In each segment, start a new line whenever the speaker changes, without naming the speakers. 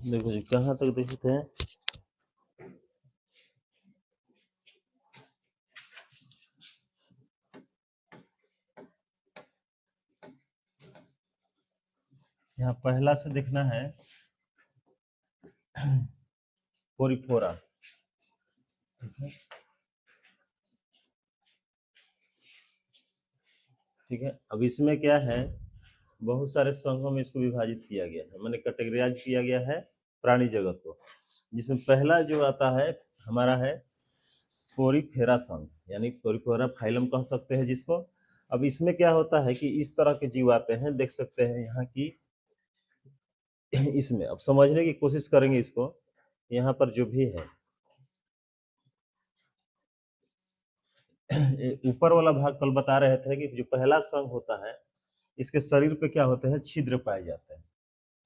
देखो जी कहाँ तक देखते हैं। यहाँ पहला से देखना है पोरिफोरा। ठीक है, अब इसमें क्या है, बहुत सारे संघों में इसको विभाजित किया गया है, मैंने कैटेगराइज किया गया है प्राणी जगत को, जिसमें पहला जो आता है हमारा है पोरिफेरा संघ, यानी पोरिफेरा फाइलम कह सकते हैं जिसको। अब इसमें क्या होता है कि इस तरह के जीव आते हैं, देख सकते हैं यहाँ की इसमें अब समझने की कोशिश करेंगे इसको। यहाँ पर जो भी है ऊपर वाला भाग कल बता रहे थे कि जो पहला संघ होता है इसके शरीर पे क्या होते हैं, छिद्र पाए जाते हैं।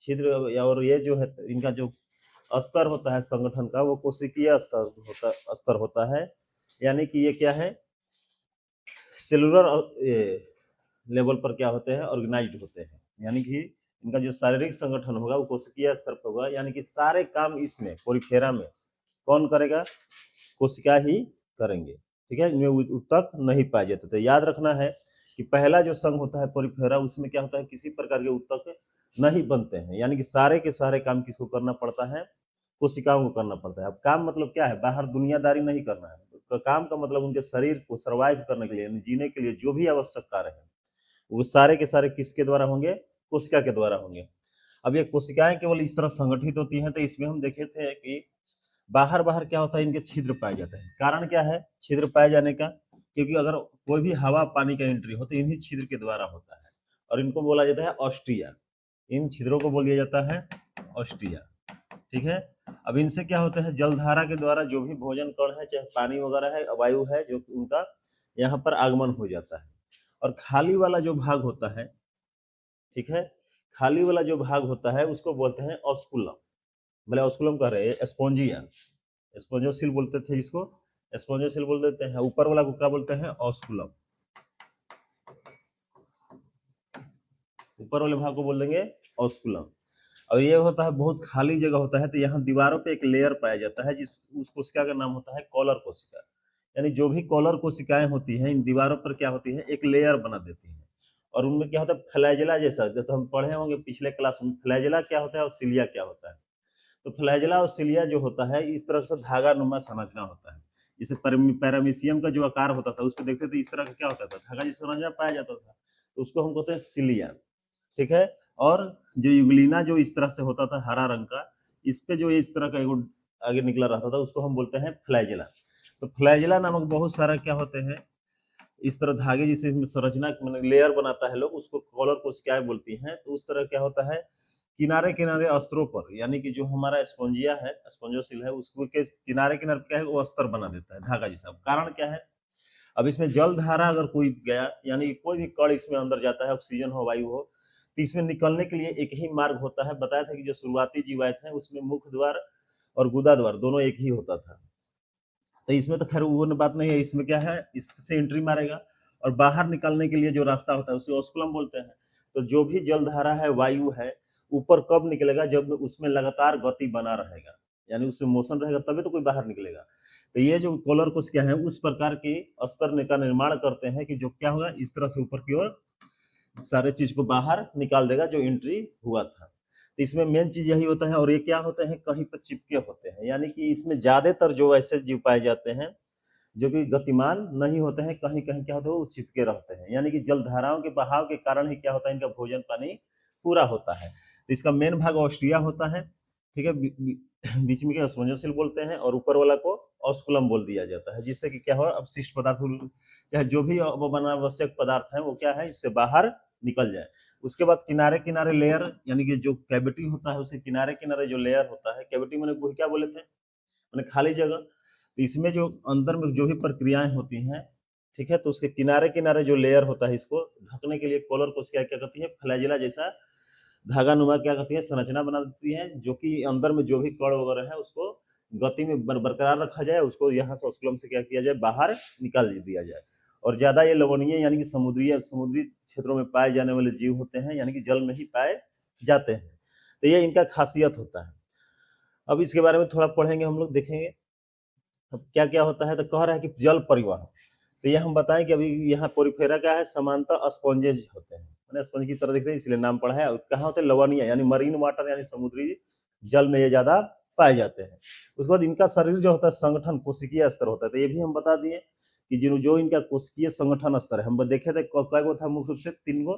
छिद्र, और ये जो है इनका जो स्तर होता है संगठन का वो कोशिकीय स्तर होता है, यानी कि ये क्या है सेलुलर लेवल पर क्या होते हैं, ऑर्गेनाइज्ड होते हैं, यानी कि इनका जो शारीरिक संगठन होगा वो कोशिकीय स्तर पर होगा, यानी कि सारे काम इसमें पोरिफेरा में कौन करेगा, कोशिका ही करेंगे। ठीक है, इनमें ऊतक नहीं पाए जाते। तो याद रखना है कि पहला जो संघ होता है पोरिफेरा उसमें क्या होता है, किसी प्रकार के ऊतक नहीं बनते हैं, यानी कि सारे के सारे काम किसको करना पड़ता है, कोशिकाओं को करना पड़ता है। अब काम मतलब क्या है, बाहर दुनियादारी नहीं करना है, तो काम का मतलब उनके शरीर को सर्वाइव करने के लिए, जीने के लिए जो भी आवश्यक कार्य है वो सारे के सारे किसके द्वारा होंगे, कोशिका के द्वारा होंगे। अब ये कोशिकाएं केवल इस तरह संगठित होती हैं, तो इसमें हम देखे थे कि बाहर बाहर क्या होता है, इनके छिद्र पाए जाते हैं। कारण क्या है छिद्र पाए जाने का, क्योंकि अगर कोई भी हवा पानी का एंट्री हो तो इन्हीं छिद्र के द्वारा होता है, और इनको बोला जाता है ऑस्ट्रिया। इन छिद्रों को बोल दिया जाता है ऑस्ट्रिया। ठीक है, अब इनसे क्या होता है, जलधारा के द्वारा जो भी भोजन कण है, चाहे पानी वगैरह है, वायु है, जो उनका यहाँ पर आगमन हो जाता है। और खाली वाला जो भाग होता है, ठीक है, खाली वाला जो भाग होता है उसको बोलते हैं ऑस्कुलम। भले ऑस्कुलम कह रहे हैं, स्पोंजिया, स्पोंजोसिल बोलते थे जिसको, स्पोंजोसिल बोल देते हैं। ऊपर वाला को क्या बोलते हैं, ऑस्कुलम। ऊपर वाले भाग को बोल देंगे ऑस्कुलम। और ये होता है बहुत खाली जगह होता है, तो यहाँ दीवारों पे एक लेयर पाया जाता है, जिस उस कोशिका का नाम होता है कॉलर कोशिका। यानी जो भी कॉलर कोशिकाएं होती हैं इन दीवारों पर क्या होती है, एक लेयर बना देती हैं, और उनमें क्या होता है फ्लैजेला जैसा, जो तो हम पढ़े होंगे पिछले क्लास में, फ्लैजेला क्या होता है और सिलिया क्या होता है। तो फ्लैजेला और सिलिया जो होता है इस तरह से धागा नुमा संरचना होता है। जैसे पैरामीशियम का जो आकार होता था उसको देखते थे, इस तरह का क्या होता था, धागा जैसा संरचना पाया जाता था, तो उसको हम कहते हैं सिलिया। ठीक है, और जो यूग्लिना जो इस तरह से होता था हरा रंग का, इस पे जो इस तरह का एक आगे निकला रहता था उसको हम बोलते हैं फ्लैजेला। तो फ्लैजेला नामक बहुत सारा क्या होते हैं इस तरह धागे, जिसे इसमें संरचना लेयर बनाता है लोग, उसको कॉलर कोशिकाएं बोलती हैं। तो उस तरह क्या होता है किनारे किनारे अस्तरों पर, यानी कि जो हमारा स्पोंजिया है, स्पोंजोसिल है, उसको के किनारे किनारे क्या है वो अस्तर बना देता है धागा जैसा। कारण क्या है, अब इसमें जल धारा अगर कोई गया, यानी कोई भी कण इसमें अंदर जाता है, ऑक्सीजन हो वायु हो, तो इसमें निकलने के लिए एक ही मार्ग होता है। बताया था कि जो शुरुआती जीवायत है उसमें मुख्य द्वार और गुदा द्वार दोनों एक ही होता था। तो इसमें तो खैर वो बात नहीं है, इसमें क्या है इससे एंट्री मारेगा, और बाहर निकलने के लिए जो रास्ता होता है उसे ऑस्कुलम बोलते हैं। तो जो भी जल धारा है वायु है ऊपर कब निकलेगा, जब उसमें लगातार गति बना रहेगा, यानी उसमें मोशन रहेगा तभी तो कोई बाहर निकलेगा। तो ये जो कॉलर कोशिका है उस प्रकार के अस्तर का निर्माण करते हैं कि जो क्या होगा इस तरह से ऊपर की ओर सारे चीज को बाहर निकाल देगा जो एंट्री हुआ था। तो इसमें मेन चीज यही होता है। और ये क्या होते हैं, कहीं पर चिपके होते हैं, यानी कि इसमें ज्यादातर जो ऐसे जीव पाए जाते हैं जो कि गतिमान नहीं होते हैं, कहीं कहीं क्या होता है वो चिपके रहते हैं, यानी कि जल धाराओं के बहाव के कारण ही क्या होता है इनका भोजन पानी पूरा होता है। तो इसका मेन भाग ऑस्ट्रिया होता है। ठीक है, बीच में क्या स्पोंजोसिल बोलते हैं, और ऊपर वाला को ऑस्कुलम बोल दिया जाता है, जिससे कि क्या हो अपशिष्ट पदार्थ चाहे जो भी अनावश्यक पदार्थ है वो क्या है इससे बाहर निकल जाए। उसके बाद किनारे किनारे लेयर, यानी कि जो कैविटी होता है उसके किनारे किनारे जो लेयर होता है, कैविटी मैंने क्या बोले थे, मैंने खाली जगह। तो इसमें जो अंदर में जो भी प्रक्रियाएं होती हैं, ठीक है, तो उसके किनारे किनारे जो लेयर होता है इसको ढकने के लिए कॉलर कोशिका क्या करती है, फ्लैजिला जैसा धागा नुमा क्या करती है संरचना बना देती है, जो कि अंदर में जो भी कण वगैरह है उसको गति में बरकरार रखा जाए, उसको यहाँ से ऑस्कुलम से क्या किया जाए बाहर निकाल दिया जाए। और ज्यादा ये लवणीय यानी कि समुद्री क्षेत्रों में पाए जाने वाले जीव होते हैं, यानी कि जल में ही पाए जाते हैं। तो ये इनका खासियत होता है। अब इसके बारे में थोड़ा पढ़ेंगे हम लोग, देखेंगे अब क्या क्या होता है। तो कह रहा है कि जल परिवहन, तो ये हम बताएं कि अभी यहाँ पोरिफेरा क्या है, समानता स्पॉन्जेज होते हैं, मैंने स्पंज की तरह दिखते हैं इसलिए नाम पड़ा है। और कहाँ होते हैं, लवणीय यानी मरीन वाटर यानी समुद्री जल में ये ज्यादा पाए जाते हैं। उसके बाद इनका शरीर जो होता है संगठन कोशिकीय स्तर होता है, तो ये भी हम बता दिए कि जो इनका कोशिकीय संगठन स्तर है, हम देखे थे क्या था, मुख्य रूप से 3 गो।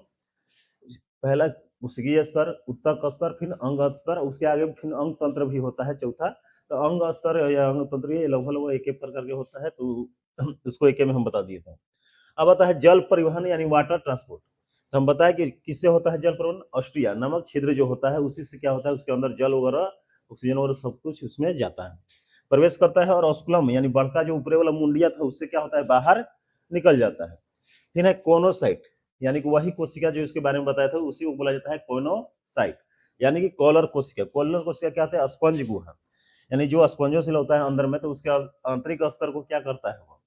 पहला कोशिकीय स्तर, उत्तक स्तर, फिर अंग स्तर, उसके आगे फिर अंग तंत्र भी होता है चौथा। तो अंग स्तर या अंग तंत्र ये लगभग एक एक प्रकार के होता है, तो उसको एक में हम बता दिए थे। अब आता है जल परिवहन यानी वाटर ट्रांसपोर्ट। तो हम बताएं कि किससे होता है जल परिवहन, ऑस्ट्रिया नामक छिद्र जो होता है उसी से क्या होता है, उसके अंदर जल वगैरह ऑक्सीजन वगैरह सब कुछ उसमें जाता है, प्रवेश करता है, और ऑस्कुलम यानी बड़का जो ऊपरे वाला मुंडिया था उससे क्या होता है, बाहर निकल जाता है। फिर है कोनोसाइट, यानी कि वही कोशिका जो इसके बारे में बताया था उसी को बोला जाता है कोनोसाइट, यानी कि कॉलर कोशिका। कॉलर कोशिका क्या होता है, स्पंज गुहा, यानी जो स्पंजों से होता है अंदर में, तो उसके आंतरिक स्तर को क्या करता है, वो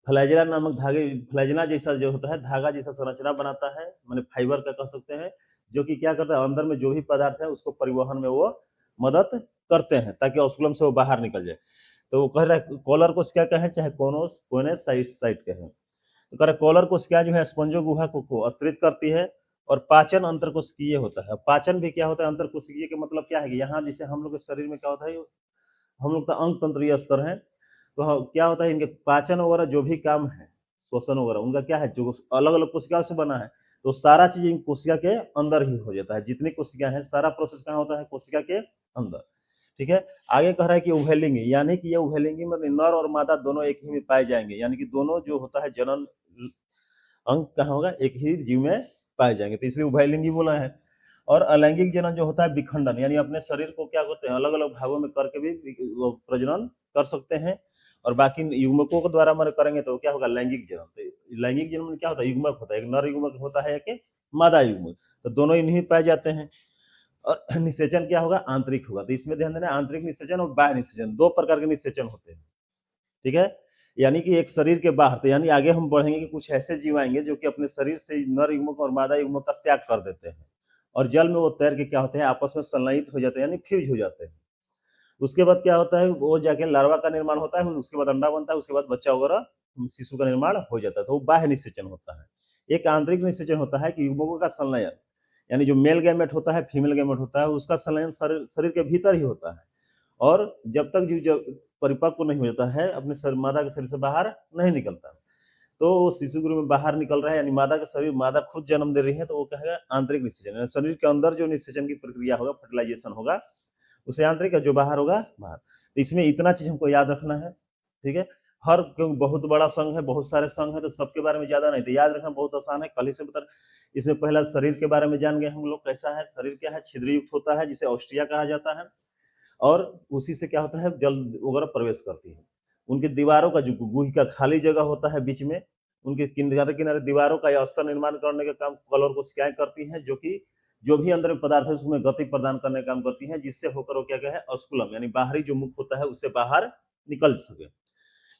फ्लैजेला नामक धागे, फ्लैजेला जैसा जो होता है धागा जैसा संरचना बनाता है, माने फाइबर का कह सकते हैं, जो कि क्या करता है अंदर में जो भी पदार्थ है उसको परिवहन में वो मदद करते हैं ताकि ऑस्कुलम से वो बाहर निकल जाए। तो वो कह रहा है कॉलर को क्या कहें, चाहे कोनोस कोने साइट कहें। तो कह रहा है कॉलर कोशिका जो है स्पंजो गुहा को आश्रित करती है, और पाचन अंतर कोशिकीय होता है। पाचन भी क्या होता है, अंतर कोशिकीय के मतलब क्या है कि यहाँ जैसे हम लोग के शरीर में क्या होता है, हम लोग का अंग तंत्रीय स्तर है, तो क्या होता है इनके पाचन वगैरह जो भी काम है, श्वसन वगैरह उनका क्या है, जो अलग अलग कोशिकाओं से बना है, तो सारा चीज इन कोशिका के अंदर ही हो जाता है। जितनी कोशिका है सारा प्रोसेस कहाँ होता है, कोशिका के अंदर। ठीक है, आगे कह रहा है कि उभयलिंगी, यानी कि ये उभयलिंगी में नर और मादा दोनों एक ही में पाए जाएंगे, यानी कि दोनों जो होता है जनन अंग कहाँ होगा, एक ही जीव में पाए जाएंगे, तो इसलिए उभयलिंगी बोला है। और अलैंगिक जनन जो होता है विखंडन, यानी अपने शरीर को क्या करते हैं अलग अलग भागों में करके भी वो प्रजनन कर सकते हैं, और बाकी युग्मकों के द्वारा हमारे करेंगे तो क्या होगा, लैंगिक जनन। तो लैंगिक जनन में क्या होता है, युग्मक होता है, एक नर युग्मक होता है एक मादा युग्मक, तो दोनों इन्हीं पाए जाते हैं। और निषेचन क्या होगा, आंतरिक होगा। तो इसमें ध्यान देना, आंतरिक निषेचन और बाह्य निषेचन, 2 प्रकार के निषेचन होते हैं। ठीक है, यानी कि एक शरीर के बाहर, तो यानी आगे हम बढ़ेंगे कि कुछ ऐसे जीव आएंगे जो कि अपने शरीर से नर युग्मक और मादा युग्मक का त्याग कर देते हैं, और जल में वो तैर के क्या होते हैं, आपस में संलयित हो जाते हैं, यानी फ्यूज हो जाते हैं। उसके बाद क्या होता है, वो जाके लार्वा का निर्माण होता है, उसके बाद अंडा बनता है, उसके बाद बच्चा वगैरह शिशु का निर्माण हो जाता है, तो वो बाह्य निषेचन होता है। एक आंतरिक निषेचन होता है कि युग्मकों का संलयन, यानी जो मेल गैमेट होता है फीमेल गैमेट होता है उसका संलयन शरीर के भीतर ही होता है, और जब तक जीव जब परिपक्व नहीं हो जाता है अपने शरीर मादा के शरीर से बाहर नहीं निकलता। तो वो शिशु गृह में बाहर निकल रहा है, यानी मादा का शरीर, मादा खुद जन्म दे रही है, तो वो कहेगा आंतरिक निषेचन, यानी शरीर के अंदर जो निषेचन की प्रक्रिया होगा, फर्टिलाइजेशन होगा, उसे आंतरिक है, जो बाहर होगा बाहर। तो इसमें इतना चीज हमको याद रखना है। ठीक है, हर क्योंकि बहुत बड़ा संघ है, बहुत सारे संघ है, तो सबके बारे में ज्यादा नहीं, तो याद रखना बहुत आसान है, कल ही से बता। इसमें पहला शरीर के बारे में जान गए हम लोग, कैसा है शरीर, क्या है, छिद्रयुक्त होता है जिसे ऑस्ट्रिया कहा जाता है, और उसी से क्या होता है, जल वगैरह प्रवेश करती है। उनकी दीवारों का जो गुही का खाली जगह होता है बीच में, उनके किनारे किनारे दीवारों का या अस्तर निर्माण करने का काम कलर कोशिकाएं करती हैं, जो कि जो भी अंदर में पदार्थ है उसमें गति प्रदान करने का काम करती हैं, जिससे होकर वो क्या है, ऑस्कुलम यानी बाहरी जो मुख होता है उससे बाहर निकल सके।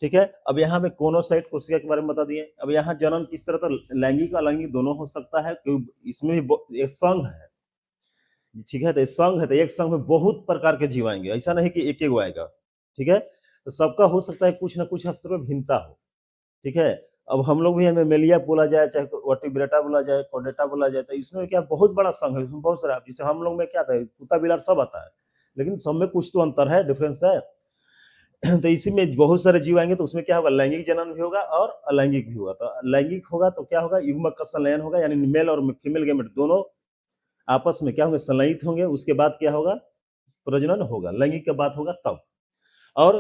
ठीक है, अब यहाँ पे कोनोसाइट कोशिका के बारे में बता दिए। अब यहाँ जनन किस तरह, तो लैंगिक अलैंगिक दोनों हो सकता है, क्योंकि इसमें भी एक संघ है। ठीक है, तो संघ है, तो एक संघ में बहुत प्रकार के जीव आएंगे, ऐसा नहीं कि एक एक आएगा। ठीक है, तो सबका हो सकता है कुछ ना कुछ स्तर में भिन्नता हो। ठीक है, अब हम लोग भी, हमें मेलिया बोला जाए, चाहे वर्टिब्रेटा बोला जाए, कॉर्डेटा बोला जाए, तो इसमें क्या बहुत बड़ा संघ है, इसमें बहुत सारा, जैसे हम लोग में क्या था, कुत्ता बिलार सब आता है, लेकिन सब में कुछ तो अंतर है, डिफरेंस है। तो इसी में बहुत सारे जीव आएंगे, तो उसमें क्या होगा, लैंगिक जनन भी होगा और अलैंगिक भी होगा। तो लैंगिक होगा तो क्या होगा, युग्मक का संलयन होगा, यानी मेल और फीमेल गैमेट दोनों आपस में क्या होंगे, संलयित होंगे, उसके बाद क्या होगा, प्रजनन होगा, लैंगिक का बात होगा तब। और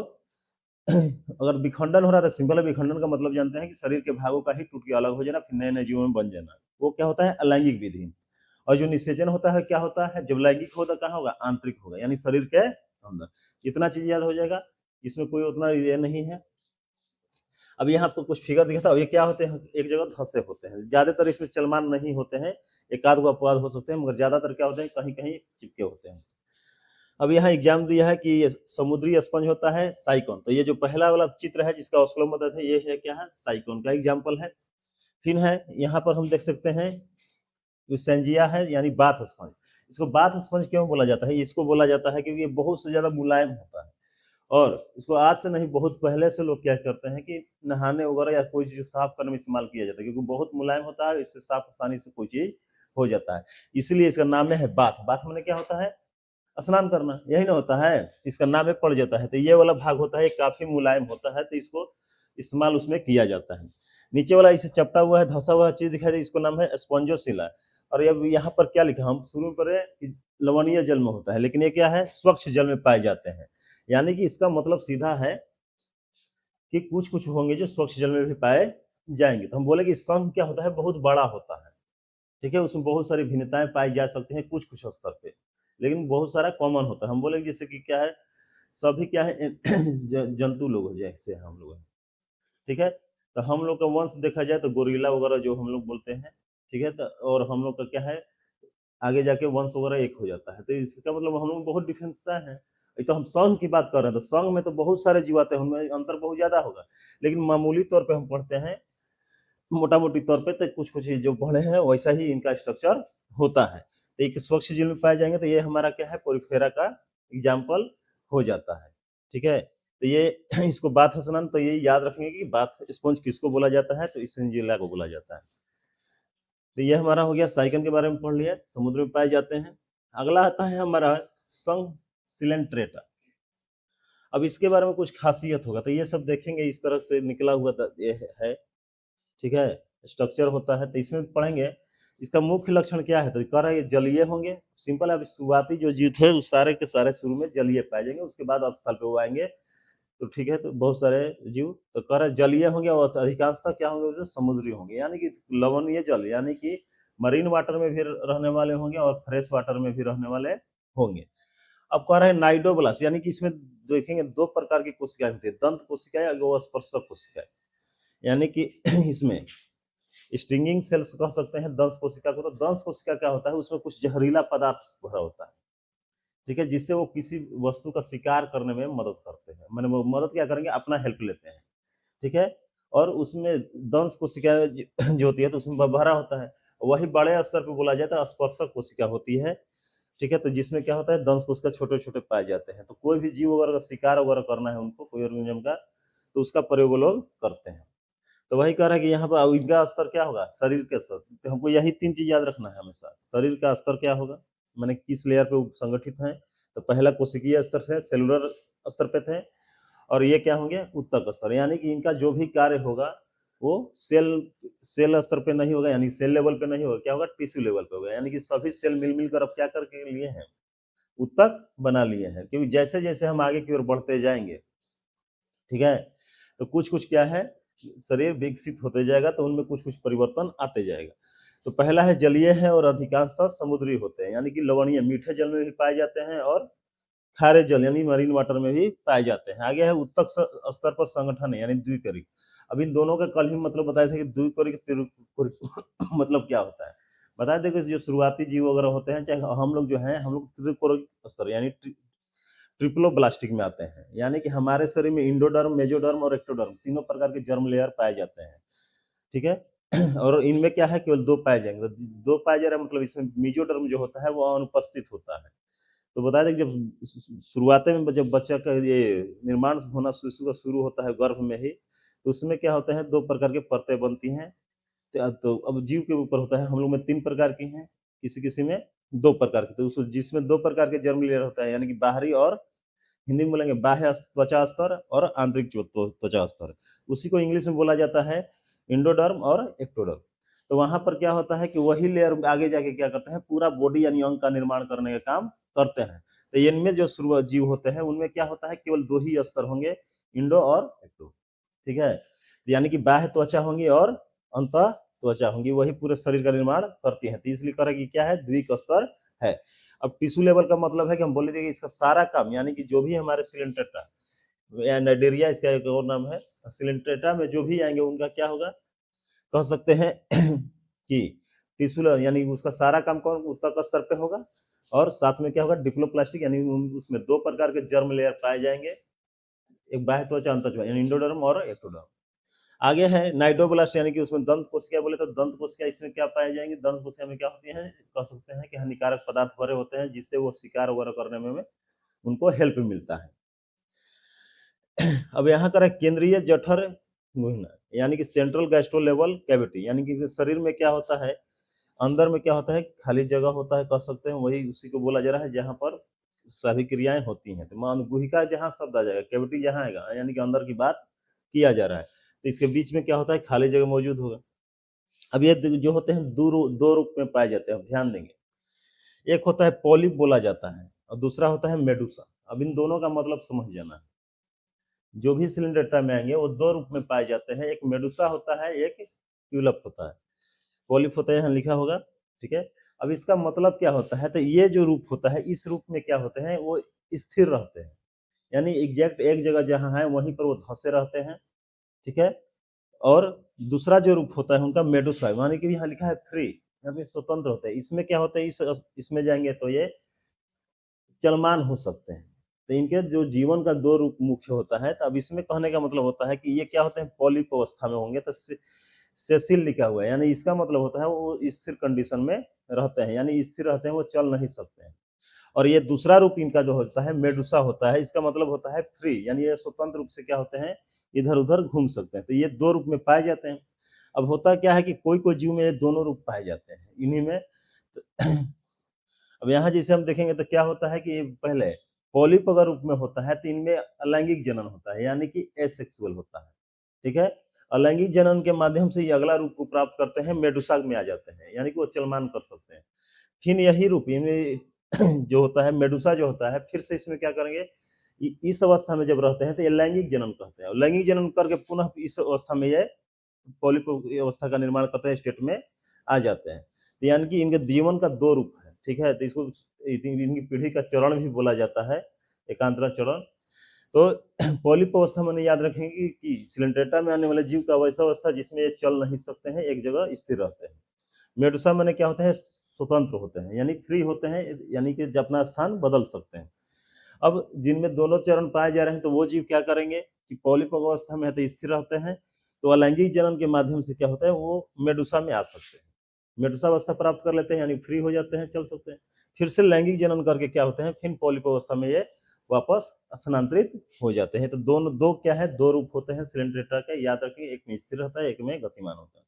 अगर विखंडन हो रहा था, सिंपल है, विखंडन का मतलब जानते हैं कि शरीर के भागों का ही टूट के अलग हो जाना, फिर नए नए जीवों में बन जाना, वो क्या होता है, अलैंगिक विधि। और जो निषेचन होता है क्या होता है, जब लैंगिक होता कहाँ होगा, आंतरिक होगा, यानी शरीर के अंदर। इतना चीज याद हो जाएगा, इसमें कोई उतना ये नहीं है। अब यहाँ आपको कुछ फिगर दिखा था, ये क्या होते हैं, एक जगह धंसे होते हैं, ज्यादातर इसमें चलमान नहीं होते हैं, एक आध गो अपवाद हो सकते हैं, मगर ज्यादातर क्या होते हैं, कहीं कहीं चिपके होते हैं। अब यहाँ एग्जाम दिया है कि ये समुद्री स्पंज होता है साइकोन, तो ये जो पहला वाला चित्र है जिसका ऑस्कुलम मदद है, ये है क्या है, साइकोन का एग्जाम्पल है। फिर है यहाँ पर हम देख सकते हैं यूसेंजिया है, यानी बाथ स्पंज। इसको बाथ स्पंज क्यों बोला जाता है? इसको बोला जाता है क्योंकि ये बहुत से ज़्यादा मुलायम होता है और इसको आज से नहीं बहुत पहले से लोग क्या करते हैं कि नहाने वगैरह या कोई चीज़ साफ करने में इस्तेमाल किया जाता है क्योंकि बहुत मुलायम होता है, इससे साफ आसानी से कोई चीज़ हो जाता है। इसलिए इसका नाम है बाथ। बाथ माने क्या होता है? स्नान करना, यही ना होता है? इसका नाम है पड़ जाता है। तो ये वाला भाग होता है, ये काफ़ी मुलायम होता है, तो इसको इस्तेमाल उसमें किया जाता है। नीचे वाला इसे चपटा हुआ है, धँसा हुआ चीज़ दिखाई दे, इसको नाम है स्पॉन्जोसिला और अब यहाँ पर क्या लिखा हम शुरू में पढ़े कि लवणीय जल में होता है, लेकिन ये क्या है? स्वच्छ जल में पाए जाते हैं। यानी कि इसका मतलब सीधा है कि कुछ-कुछ होंगे जो स्वच्छ जल में भी पाए जाएँगे। तो हम बोले कि संघ क्या होता है? बहुत बड़ा होता है, ठीक है? उसमें बहुत सारी भिन्नताएँ पाई जा सकती हैं कुछ-कुछ स्तर पे, लेकिन बहुत सारा कॉमन होता है। हम बोले जैसे कि क्या है? सभी क्या है जंतु लोग हैं जैसे हम लोग हैं, ठीक है? तो हम लोग का वंश देखा जाए तो गोरिल्ला वगैरह जो हम लोग बोलते हैं, ठीक है? तो और हम लोग का क्या है? आगे जाके वंश वगैरह एक हो जाता है। तो इसका मतलब हम लोग में बहुत डिफरेंस है। ये तो हम संघ की बात कर रहे हैं, तो संघ में तो बहुत सारे जीव आते हैं, उनमें अंतर बहुत ज़्यादा होगा। लेकिन मामूली तौर पे हम पढ़ते हैं, मोटा-मोटी तौर पे तो कुछ-कुछ जो पढ़े हैं वैसा ही इनका स्ट्रक्चर होता है। तो एक स्वच्छ जल में पाए जाएँगे तो ये हमारा क्या है? पोरिफेरा का एग्ज़ाम्पल हो जाता है, ठीक है? तो ये इसको बाथ स्नान तो ये याद रखेंगे कि बाथ स्पंज किसको बोला जाता है? तो इसेंजिला को बोला जाता है। तो ये हमारा हो गया साइकन के बारे में पढ़ लिया, समुद्र में पाए जाते हैं। अगला आता है हमारा संघ सिलेंट्रेटा। अब इसके बारे में कुछ खासियत होगा, तो ये सब देखेंगे इस तरह से निकला हुआ ये है, ठीक है? स्ट्रक्चर होता है, तो इसमें पढ़ेंगे इसका मुख्य लक्षण क्या है? तो कह रहा है ये जलीय होंगे, सिंपल है। अभी शुरुआती जो जीव थे, वो सारे के सारे शुरू में जलीय पाए जाएँगे, उसके बाद स्थल पे वो आएँगे, तो ठीक है, तो बहुत सारे जीव तो कह रहा है जलीय होंगे और अधिकांशतः क्या होंगे? जो समुद्री होंगे, यानी कि लवणीय जल, यानी कि मरीन वाटर में भी रहने वाले होंगे और फ्रेश वाटर में भी रहने वाले होंगे। अब कह रहे हैं नाइडोब्लास्ट, यानी कि इसमें देखेंगे 2 प्रकार की कोशिकाएँ होती है, दंत कोशिकाएँ और स्पर्शक कोशिकाएँ। यानी कि इसमें स्टिंगिंग सेल्स कह सकते हैं दंश कोशिका को। तो दंश कोशिका क्या होता है? उसमें कुछ जहरीला पदार्थ भरा होता है, ठीक है? जिससे वो किसी वस्तु का शिकार करने में मदद करते हैं। माने वो मदद क्या करेंगे? अपना हेल्प लेते हैं, ठीक है? और उसमें दंश कोशिका जो होती है तो उसमें भरा होता है। वही बड़े स्तर पे बोला जाए तो स्पर्शक कोशिका होती है, ठीक है? तो जिसमें क्या होता है? दंश कोशिका छोटे-छोटे पाए जाते हैं। तो कोई भी जीव वगैरह का शिकार वगैरह करना है उनको, कोई ऑर्गेनिज्म का, तो उसका प्रयोग वो लोग करते हैं। तो वही कह रहा है कि यहाँ पर इनका स्तर क्या होगा? शरीर के स्तर। तो हमको यही 3 चीज़ याद रखना है हमेशा। शरीर का स्तर क्या होगा? माने किस लेयर पे वो संगठित हैं? तो पहला कोशिकीय स्तर से सेलुलर स्तर पे थे और ये क्या होंगे? ऊतक स्तर, यानी कि इनका जो भी कार्य होगा वो सेल सेल स्तर पे नहीं होगा, यानी सेल लेवल पे नहीं होगा, क्या होगा? टिश्यू लेवल पे होगा। यानी कि सभी सेल मिल-मिल कर अब क्या करके लिए हैं? ऊतक बना लिए हैं। क्योंकि जैसे-जैसे हम आगे की ओर बढ़ते जाएँगे, ठीक है? तो कुछ-कुछ क्या है? शरीर विकसित होते जाएगा तो उनमें कुछ-कुछ परिवर्तन आते जाएगा। तो पहला है जलीय है और अधिकांशतः समुद्री होते हैं, यानी कि लवणीय मीठे जल में भी पाए जाते हैं और खारे जल यानी मरीन वाटर में भी पाए जाते हैं। आगे है उत्तक स्तर पर संगठन है, यानी द्विकरिक। अब इन दोनों का कल ही मतलब बताए थे कि द्विकरिक मतलब क्या होता है? बताए थे कि जो शुरुआती जीव वगैरह होते हैं, चाहे हम लोग जो हैं, हम लोग त्रिकोरिक स्तर यानी ट्रिप्लोब्लास्टिक में आते हैं। यानी कि हमारे शरीर में इंडोडर्म, मेसोडर्म और एक्टोडर्म तीनों प्रकार के जर्म लेयर पाए जाते हैं, ठीक है? और इनमें क्या है? केवल 2 पाए जाएँगे। तो 2 पाए जा रहा है मतलब इसमें मेसोडर्म जो होता है वो अनुपस्थित होता है। तो बता दें कि जब शुरुआते में जब बच्चा का ये निर्माण होना शिशु का शुरू होता है गर्भ में ही, तो उसमें क्या होता है? 2 प्रकार की परतें बनती हैं। तो अब जीव के ऊपर होता है, हम लोग में 3 प्रकार की हैं, किसी-किसी में 2 प्रकार की। तो उस जिसमें 2 प्रकार के जर्म लेयर होता है, यानी कि बाहरी और हिंदी में बोलेंगे बाह्य त्वचा स्तर और आंतरिक त्वचा स्तर। उसी को इंग्लिश में बोला जाता है एंडोडर्म और एक्टोडर्म। तो वहाँ पर क्या होता है कि वही लेयर आगे जाके क्या करते हैं? पूरा बॉडी यानी अंग का निर्माण करने का काम करते हैं। तो इनमें जो शुरू जीव होते हैं उनमें क्या होता है? केवल 2 ही स्तर होंगे, इंडो और एक्टो, ठीक है? यानी कि बाह्य त्वचा होंगी और अंतः त्वचा होंगी, वही पूरे शरीर का निर्माण करती हैं। तो इसलिए कह रहा है कि क्या है? द्विक स्तर है। अब टिश्यू लेवल का मतलब है कि हम बोल देंगे कि इसका सारा काम, यानी कि जो भी हमारे सिलेंट्रेटा या नाइडेरिया इसका एक और नाम है, सिलेंट्रेटा में जो भी आएँगे उनका क्या होगा? कह सकते हैं कि टिश्यू यानी उसका सारा काम कौन ऊतक स्तर पे होगा और साथ में क्या होगा? डिप्लोप्लास्टिक यानी उसमें 2 प्रकार के जर्म लेयर पाए जाएँगे, एक बाह्य त्वचा, अंतः त्वचा यानी एंडोडर्म और एक्टोडर्म। आगे है नाइडोब्लास्ट, यानी कि उसमें दंत कोशिका बोले तो दंत कोशिका इसमें क्या पाए जाएंगे, दंत कोशिका में क्या होती है, कह सकते हैं कि हानिकारक पदार्थ भरे होते हैं, जिससे वो शिकार वगैरह करने में उनको हेल्प मिलता है। अब यहाँ कर केंद्रीय जठर गुहना, यानी कि सेंट्रल गैस्ट्रोलेवल कैविटी, यानी कि शरीर में क्या होता है, अंदर में क्या होता है, खाली जगह होता है, कह सकते हैं, वही उसी को बोला जा रहा है जहाँ पर सभी क्रियाएं होती हैं। तो मान गुहिका जहाँ शब्द आ जाएगा, कैविटी जहाँ आएगा, यानी कि अंदर की बात किया जा रहा है, तो इसके बीच में क्या होता है, खाली जगह मौजूद होगा। अब ये जो होते हैं दो रूप में पाए जाते हैं, ध्यान देंगे। एक होता है पॉलिप बोला जाता है और दूसरा होता है मेडुसा। अब इन दोनों का मतलब समझ जाना है। जो भी सिलिंडर में आएंगे वो दो रूप में पाए जाते हैं, एक मेडुसा होता है, एक ट्यूलप होता है। पॉलिप होता है, यहाँ लिखा होगा, ठीक है। अब इसका मतलब क्या होता है, तो ये जो रूप होता है, इस रूप में क्या होते हैं, वो स्थिर रहते हैं, यानी एग्जैक्ट एक जगह जहाँ है वहीं पर वो धंसे रहते हैं, ठीक है। और दूसरा जो रूप होता है उनका मेडुसा, यानी कि यहाँ लिखा है फ्री, यहाँ पे स्वतंत्र होते हैं। इसमें क्या होता है, इसमें जाएंगे तो ये चलमान हो सकते हैं। तो इनके जो जीवन का दो रूप मुख्य होता है, तो अब इसमें कहने का मतलब होता है कि ये क्या होते हैं, पॉलिप अवस्था में होंगे, तो सेसिल लिखा हुआ है, यानी इसका मतलब होता है वो स्थिर कंडीशन में रहते हैं, यानी स्थिर रहते हैं, वो चल नहीं सकते हैं। और ये दूसरा रूप इनका जो होता है मेडुसा होता है, इसका मतलब होता है फ्री, यानी ये स्वतंत्र रूप से क्या होते हैं, इधर उधर घूम सकते हैं। तो ये दो रूप में पाए जाते हैं। अब होता क्या है कि कोई कोई जीव में ये दोनों रूप पाए जाते हैं, इन्हीं में अब यहाँ जैसे हम देखेंगे तो क्या होता है कि पहले पॉलिप अगर रूप में होता है तो इनमें अलैंगिक जनन होता है, यानी कि एसेक्सुअल होता है, ठीक है। अलैंगिक जनन के माध्यम से ये अगला रूप को प्राप्त करते हैं, मेडुसा में आ जाते हैं, यानी कि वो चलमान कर सकते हैं। फिर यही रूप इनमें जो होता है मेडुसा जो होता है, फिर से इसमें क्या करेंगे, इस अवस्था में जब रहते हैं तो ये लैंगिक जनन कहते हैं, लैंगिक जनन करके पुनः इस अवस्था में ये पॉलिप अवस्था का निर्माण करते हैं, स्टेट में आ जाते हैं। तो यानी कि इनके जीवन का दो रूप है, ठीक है। तो इसको इनकी पीढ़ी का चरण भी बोला जाता है, एकांतरण चरण। तो पॉलिप अवस्था में याद रखेंगे कि सिलेंट्रेटा में आने वाले जीव का वैसा अवस्था जिसमें ये चल नहीं सकते हैं, एक जगह स्थिर रहते हैं। मेडुसा में क्या होते हैं, स्वतंत्र होते हैं, यानी फ्री होते हैं, यानी कि अपना स्थान बदल सकते हैं। अब जिनमें दोनों चरण पाए जा रहे हैं, तो वो जीव क्या करेंगे कि पॉलिप अवस्था में है तो स्थिर रहते हैं, तो अलैंगिक जनन के माध्यम से क्या होता है, वो मेडुसा में आ सकते हैं, मेडुसा अवस्था प्राप्त कर लेते हैं, यानी फ्री हो जाते हैं, चल सकते हैं। फिर से लैंगिक जनन करके क्या होते हैं, फिर पॉलिप अवस्था में ये वापस स्थानांतरित हो जाते हैं। तो दोनों दो क्या है, दो रूप होते हैं सिलेंड्रेटा के, याद रखिए, एक में स्थिर रहता है, एक में गतिमान होता है।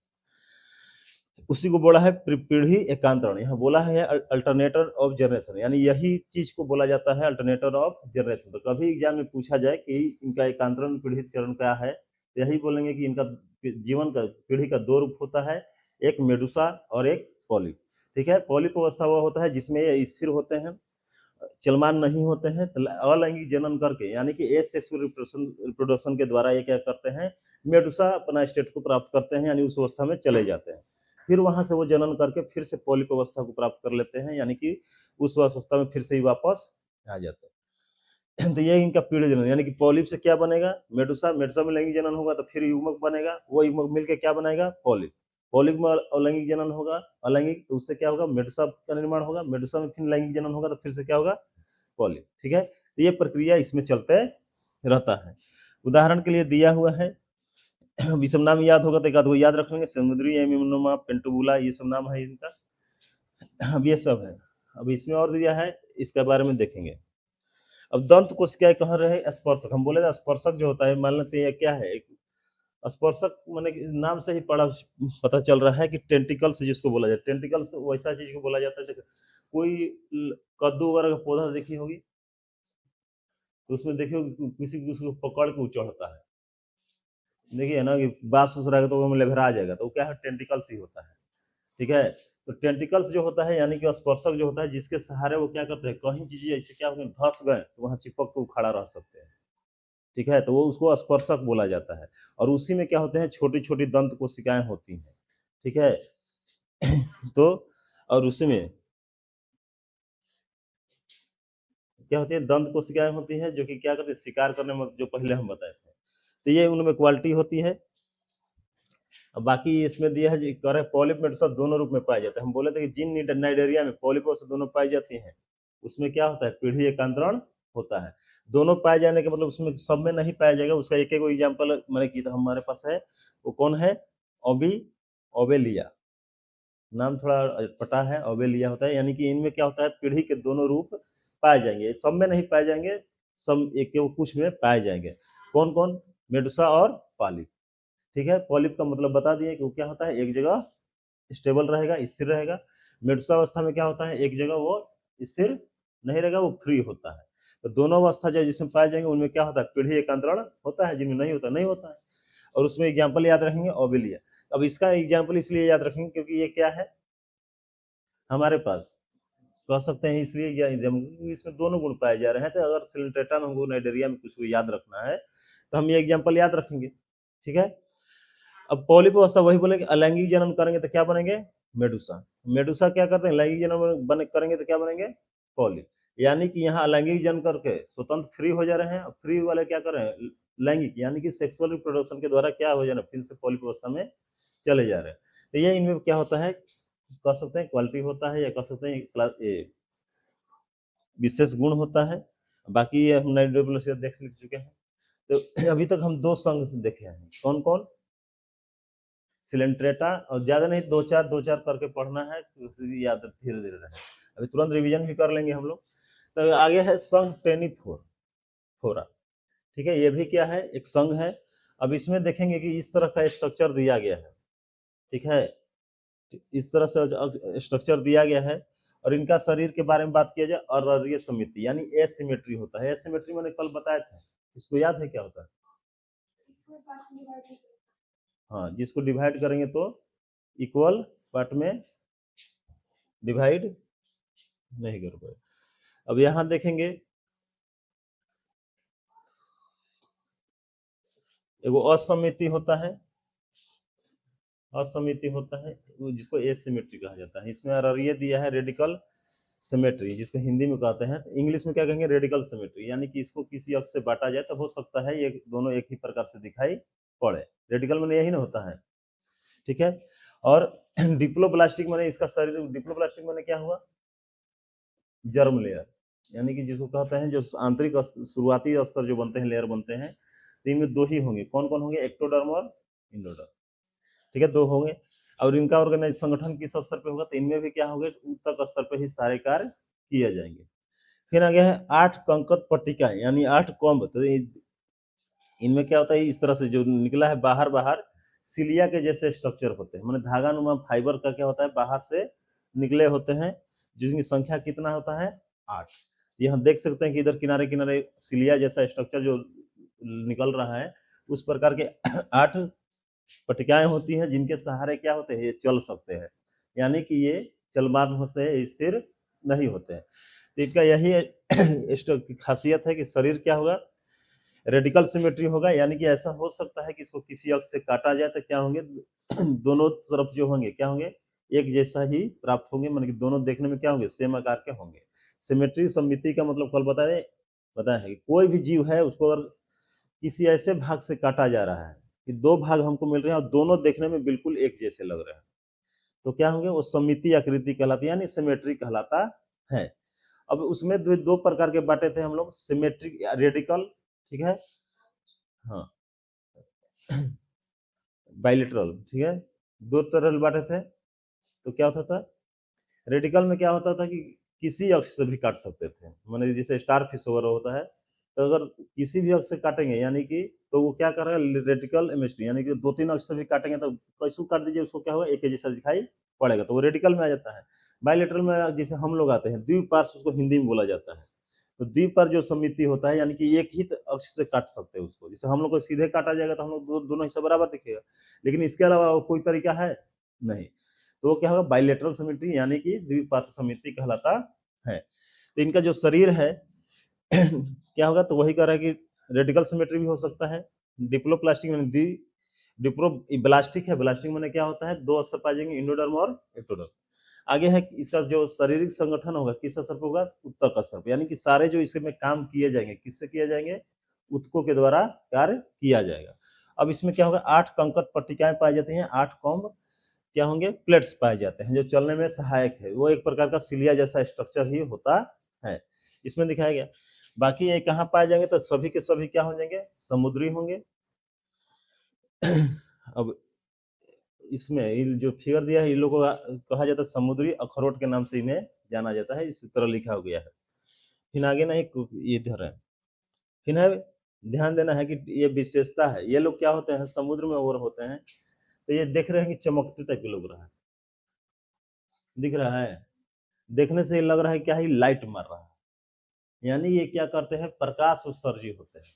उसी को बोला है पीढ़ी एकांतरण, यहाँ बोला है अल्टरनेटर ऑफ जनरेशन, यानी यही चीज को बोला जाता है अल्टरनेटर ऑफ जनरेशन। तो कभी एग्जाम में पूछा जाए कि इनका एकांतरण पीढ़ी चरण क्या है, तो यही बोलेंगे कि इनका जीवन का पीढ़ी का दो रूप होता है, एक मेडुसा और एक पॉलिप, ठीक है। पॉलिप अवस्था वह होता है जिसमें ये स्थिर होते हैं, चलमान नहीं होते हैं, अलैंगिक जनन करके, यानी कि एसेक्सुअल रिप्रोडक्शन के द्वारा ये क्या करते हैं, मेडुसा अपना स्टेट को प्राप्त करते हैं, यानी उस अवस्था में चले जाते हैं। फिर वहां से वो जनन करके फिर से पॉलिप अवस्था को प्राप्त कर लेते हैं, यानी कि उस अवस्था में फिर से ही वापस आ जाते हैं। तो ये इनका पीढ़ी जनन, यानी कि पॉलिप से क्या बनेगा, मेडुसा, मेडुसा में लैंगिक जनन होगा तो फिर युग्मक बनेगा, वो युग्मक मिलकर क्या बनाएगा, पॉलिप। पॉलिप में अलैंगिक जनन होगा, अलैंगिक, तो उससे क्या होगा, मेडुसा का निर्माण होगा, मेडुसा में फिर लैंगिक जनन होगा तो फिर से क्या होगा, पॉलिप, ठीक है। तो ये प्रक्रिया इसमें चलते रहता है। उदाहरण के लिए दिया हुआ है, विषम नाम याद होगा तो एक आध को याद रख लेंगे, समुद्री एमिनोमा, पेंटोबुला, ये सब नाम है इनका। अब ये सब है, अब इसमें और दिया है, इसके बारे में देखेंगे। अब दंत कोशिकाएं कहाँ रहे, स्पर्शक, हम बोले स्पर्शक जो होता है, मान लेते हैं क्या है, स्पर्शक माने नाम से ही पड़ा पता चल रहा है कि टेंटिकल्स जिसको बोला जाए, टेंटिकल्स वैसा चीज को बोला जाता है। कोई कद्दू वगैरह का पौधा देखी होगी, तो उसमें देखियो किसी उसको पकड़ के चढ़ता है, देखिए ना कि बांस उस रहेगा तो वो लेभरा आ जाएगा, तो क्या है, टेंटिकल्स ही होता है, ठीक है। तो टेंटिकल्स जो होता है, यानी कि स्पर्शक जो होता है, जिसके सहारे वो क्या करते हैं, कहीं चीजें ऐसे क्या होंगे, धस गए तो वहां चिपक के खड़ा रह सकते हैं, ठीक है। तो वो उसको स्पर्शक बोला जाता है। और उसी में क्या होते हैं, छोटी छोटी दंत कोशिकाएं होती हैं, ठीक है। तो और उसी में क्या होती है, दंत कोशिकाएं होती है, जो कि क्या करते हैं, शिकार करने में, जो पहले हम बताए थे। तो ये उनमें क्वालिटी होती है। अब बाकी इसमें दिया है, कह रहे पॉलिप मेडुसा दोनों रूप में पाए जाते हैं। हम बोले थे कि जिन नाइडेरिया में पॉलिप दोनों पाई जाती हैं, उसमें क्या होता है, पीढ़ी एकांतरण होता है। दोनों पाए जाने के मतलब उसमें सब में नहीं पाया जाएगा, उसका एक-एक एग्जांपल मैंने की हमारे पास है, वो कौन है? ओबी ओबेलिया। नाम थोड़ा अटपटा है, ओबेलिया होता है, यानी कि इनमें क्या होता है, पीढ़ी के दोनों रूप पाए जाएंगे, सब में नहीं पाए जाएंगे, सब एक कुछ में पाए जाएंगे। कौन कौन? मेडुसा और पॉलिप। ठीक है, पॉलिप का मतलब बता दिए कि वो क्या होता है, एक जगह स्टेबल रहेगा, स्थिर रहेगा। मेडुसा अवस्था में क्या होता है, एक जगह वो स्थिर नहीं रहेगा, वो फ्री होता है। तो दोनों अवस्था जो जिसमें पाए जाएंगे उनमें क्या होता है, पीढ़ी एकांतरण होता है, जिनमें नहीं होता नहीं होता है। और उसमें एग्जाम्पल याद रखेंगे ओबेलिया। अब इसका एग्जाम्पल इसलिए याद रखेंगे क्योंकि ये क्या है हमारे पास, कह सकते हैं इसलिए या इसमें दोनों गुण पाए जा रहे हैं, तो अगर सिलेंट्रेटा में हमको नाइडेरिया में कुछ को याद रखना है तो हम ये एग्जाम्पल याद रखेंगे। ठीक है, अब पॉलिप अवस्था वही बोलेंगे, अलैंगिक जनन करेंगे तो क्या बनेंगे? मेडुसा। मेडुसा क्या करते हैं, लैंगिक जनन बने करेंगे तो क्या बनेंगे? पॉलिप। यानी कि यहाँ अलैंगिक जन्म करके स्वतंत्र फ्री हो जा रहे हैं, फ्री वाले क्या कर रहे हैं, लैंगिक यानी कि सेक्सुअल रिप्रोडक्शन के द्वारा क्या हो जाना, फिर से पॉलिप अवस्था में चले जा रहे हैं। तो ये इनमें क्या होता है, कह सकते हैं क्वालिटी होता है, या कह सकते हैं विशेष गुण होता है। बाकी ये हम नाइट्रोप्लस देख चुके हैं। तो अभी तक हम दो संघ देखे हैं, कौन कौन? सिलेंट्रेटा, और ज्यादा नहीं दो चार करके पढ़ना है, याद धीरे धीरे रहे, अभी तुरंत रिवीजन भी कर लेंगे हम लोग। तो आगे है संघ टेनिफोरा। ठीक है, ये भी क्या है, एक संघ है। अब इसमें देखेंगे कि इस तरह का स्ट्रक्चर दिया गया है। ठीक है, इस तरह से स्ट्रक्चर दिया गया है, और इनका शरीर के बारे में बात किया जाए, अररिय समिति यानी एसिमेट्री होता है। एसिमेट्री मैंने कल बताया था, इसको याद है क्या होता है? हाँ, जिसको डिवाइड करेंगे तो इक्वल पार्ट में डिवाइड नहीं कर पाए। अब यहां देखेंगे एगो असमिति होता है, असमिति होता है जिसको एसिमेट्री कहा जाता है। इसमें अररिय दिया है रेडिकल सिमेट्री, जिसको हिंदी में कहते हैं, इंग्लिश में क्या कहेंगे, रेडिकल सिमेट्री, यानी कि इसको किसी अक्ष से बांटा जाए तो हो सकता है ये दोनों एक ही प्रकार से दिखाई पड़े। रेडिकल में यही ना होता है। ठीक है, और डिप्लोब्लास्टिक माने इसका शरीर, डिप्लोब्लास्टिक माने क्या हुआ, जर्म लेयर, यानी कि जिसको कहते हैं जो आंतरिक शुरुआती स्तर जो बनते हैं, लेयर बनते हैं, तो इनमें दो ही होंगे, कौन कौन होंगे, एक्टोडर्म और इंडोडर्म। ठीक है, दो होंगे। और इनका ऑर्गेनाइज संगठन किस स्तर पे होगा, तो इनमें भी क्या होगा, ऊतक स्तर पे ही सारे कार्य किए जाएंगे। फिर आगे है 8 कंकत पट्टिकाएं यानी 8 कॉम्ब। तो इनमें क्या होता है, इस तरह से जो निकला है बाहर बाहर सिलिया के जैसे स्ट्रक्चर होते हैं, मैंने धागा नुमा फाइबर का क्या होता है, बाहर से निकले होते हैं, जिसकी संख्या कितना होता है, 8। ये हम देख सकते हैं कि इधर किनारे किनारे सिलिया जैसा स्ट्रक्चर जो निकल रहा है, उस प्रकार के 8 पट्टिकाएं होती हैं, जिनके सहारे क्या होते हैं, ये चल सकते हैं, यानी कि ये चलमान से स्थिर नहीं होते हैं। तो इनका यही खासियत है कि शरीर क्या होगा, रेडिकल सिमेट्री होगा, यानी कि ऐसा हो सकता है कि इसको किसी अक्ष से काटा जाए तो क्या होंगे, दोनों तरफ जो होंगे क्या होंगे, एक जैसा ही प्राप्त होंगे, मतलब कि दोनों देखने में क्या होंगे, सेम आकार के होंगे। सिमेट्री समिति का मतलब कल बताया है कि कोई भी जीव है उसको अगर किसी ऐसे भाग से काटा जा रहा है कि दो भाग हमको मिल रहे हैं और दोनों देखने में बिल्कुल एक जैसे लग रहे हैं, तो क्या होंगे, वो समिति आकृति कहलाती है, यानी सिमेट्री कहलाता है। अब उसमें दो प्रकार के बांटे थे हम लोग, सिमेट्रिक रेडिकल, ठीक है, हाँ, बाइलेटरल, ठीक है, दो तरह बांटे थे। तो क्या होता था, रेडिकल में क्या होता था कि किसी अक्ष से भी काट सकते थे, माने जैसे स्टार फिश वगैरह होता है, तो अगर किसी भी अक्ष से काटेंगे यानी कि, तो वो क्या कर रहा है, रेडिकल एमिस्ट्री, यानी कि 2-3 अक्ष से भी काटेंगे तो कैसे काट दीजिए, उसको क्या होगा, एक जैसा दिखाई पड़ेगा, तो वो रेडिकल में आ जाता है। बायलेटरल में जैसे हम लोग आते हैं, द्विपार्श्व उसको हिंदी में बोला जाता है। तो द्विपर जो समिति होता है, यानी कि एक ही अक्ष से काट सकते हैं उसको, जैसे हम लोग को सीधे काटा जाएगा तो हम लोग दोनों हिस्सा बराबर दिखेगा, लेकिन इसके अलावा कोई तरीका है नहीं, तो क्या होगा, बाइलेटरल सिमेट्री, यानी कि द्विपार्श्व समिति कहलाता है। तो इनका जो शरीर है क्या होगा, तो वही कह रहा है कि रेडिकल सिमेट्री भी हो सकता है। डिप्लोप्लास्टिक में डिप्लो ब्लास्टिक है, ब्लास्टिक में क्या होता है, दो स्तर पाए जाएंगे, इंडोडर्म और एक्टोडर्म। आगे है इसका जो शारीरिक संगठन होगा किस स्तर पर होगा, उत्तक स्तर पर, यानी कि सारे जो इसमें काम किए जाएंगे किससे किए जाएंगे, उत्तकों के द्वारा कार्य किया जाएगा। अब इसमें क्या होगा, 8 कंकट पट्टिकाएं पाई जाती हैं, 8 कॉम्ब क्या होंगे, प्लेट्स पाए जाते हैं, जो चलने में सहायक है, वो एक प्रकार का सिलिया जैसा स्ट्रक्चर ही होता है। इसमें दिखाया गया बाकी ये कहाँ पाए जाएंगे, तो सभी के सभी क्या हो जाएंगे, समुद्री होंगे। अब इसमें ये जो फिगर दिया है, इन लोगों को कहा जाता है समुद्री अखरोट के नाम से इन्हें जाना जाता है, इस तरह लिखा हो गया है। फिर आगे ना एक ये इधर है, फिर है, ध्यान देना है कि ये विशेषता है, ये लोग क्या होते हैं, समुद्र में और होते हैं, तो ये देख रहे हैं कि चमकते टाइप के लग रहा है, दिख रहा है, देखने से लग रहा है क्या है, लाइट मार रहा है, यानी ये क्या करते हैं, प्रकाश उत्सर्जी होते हैं।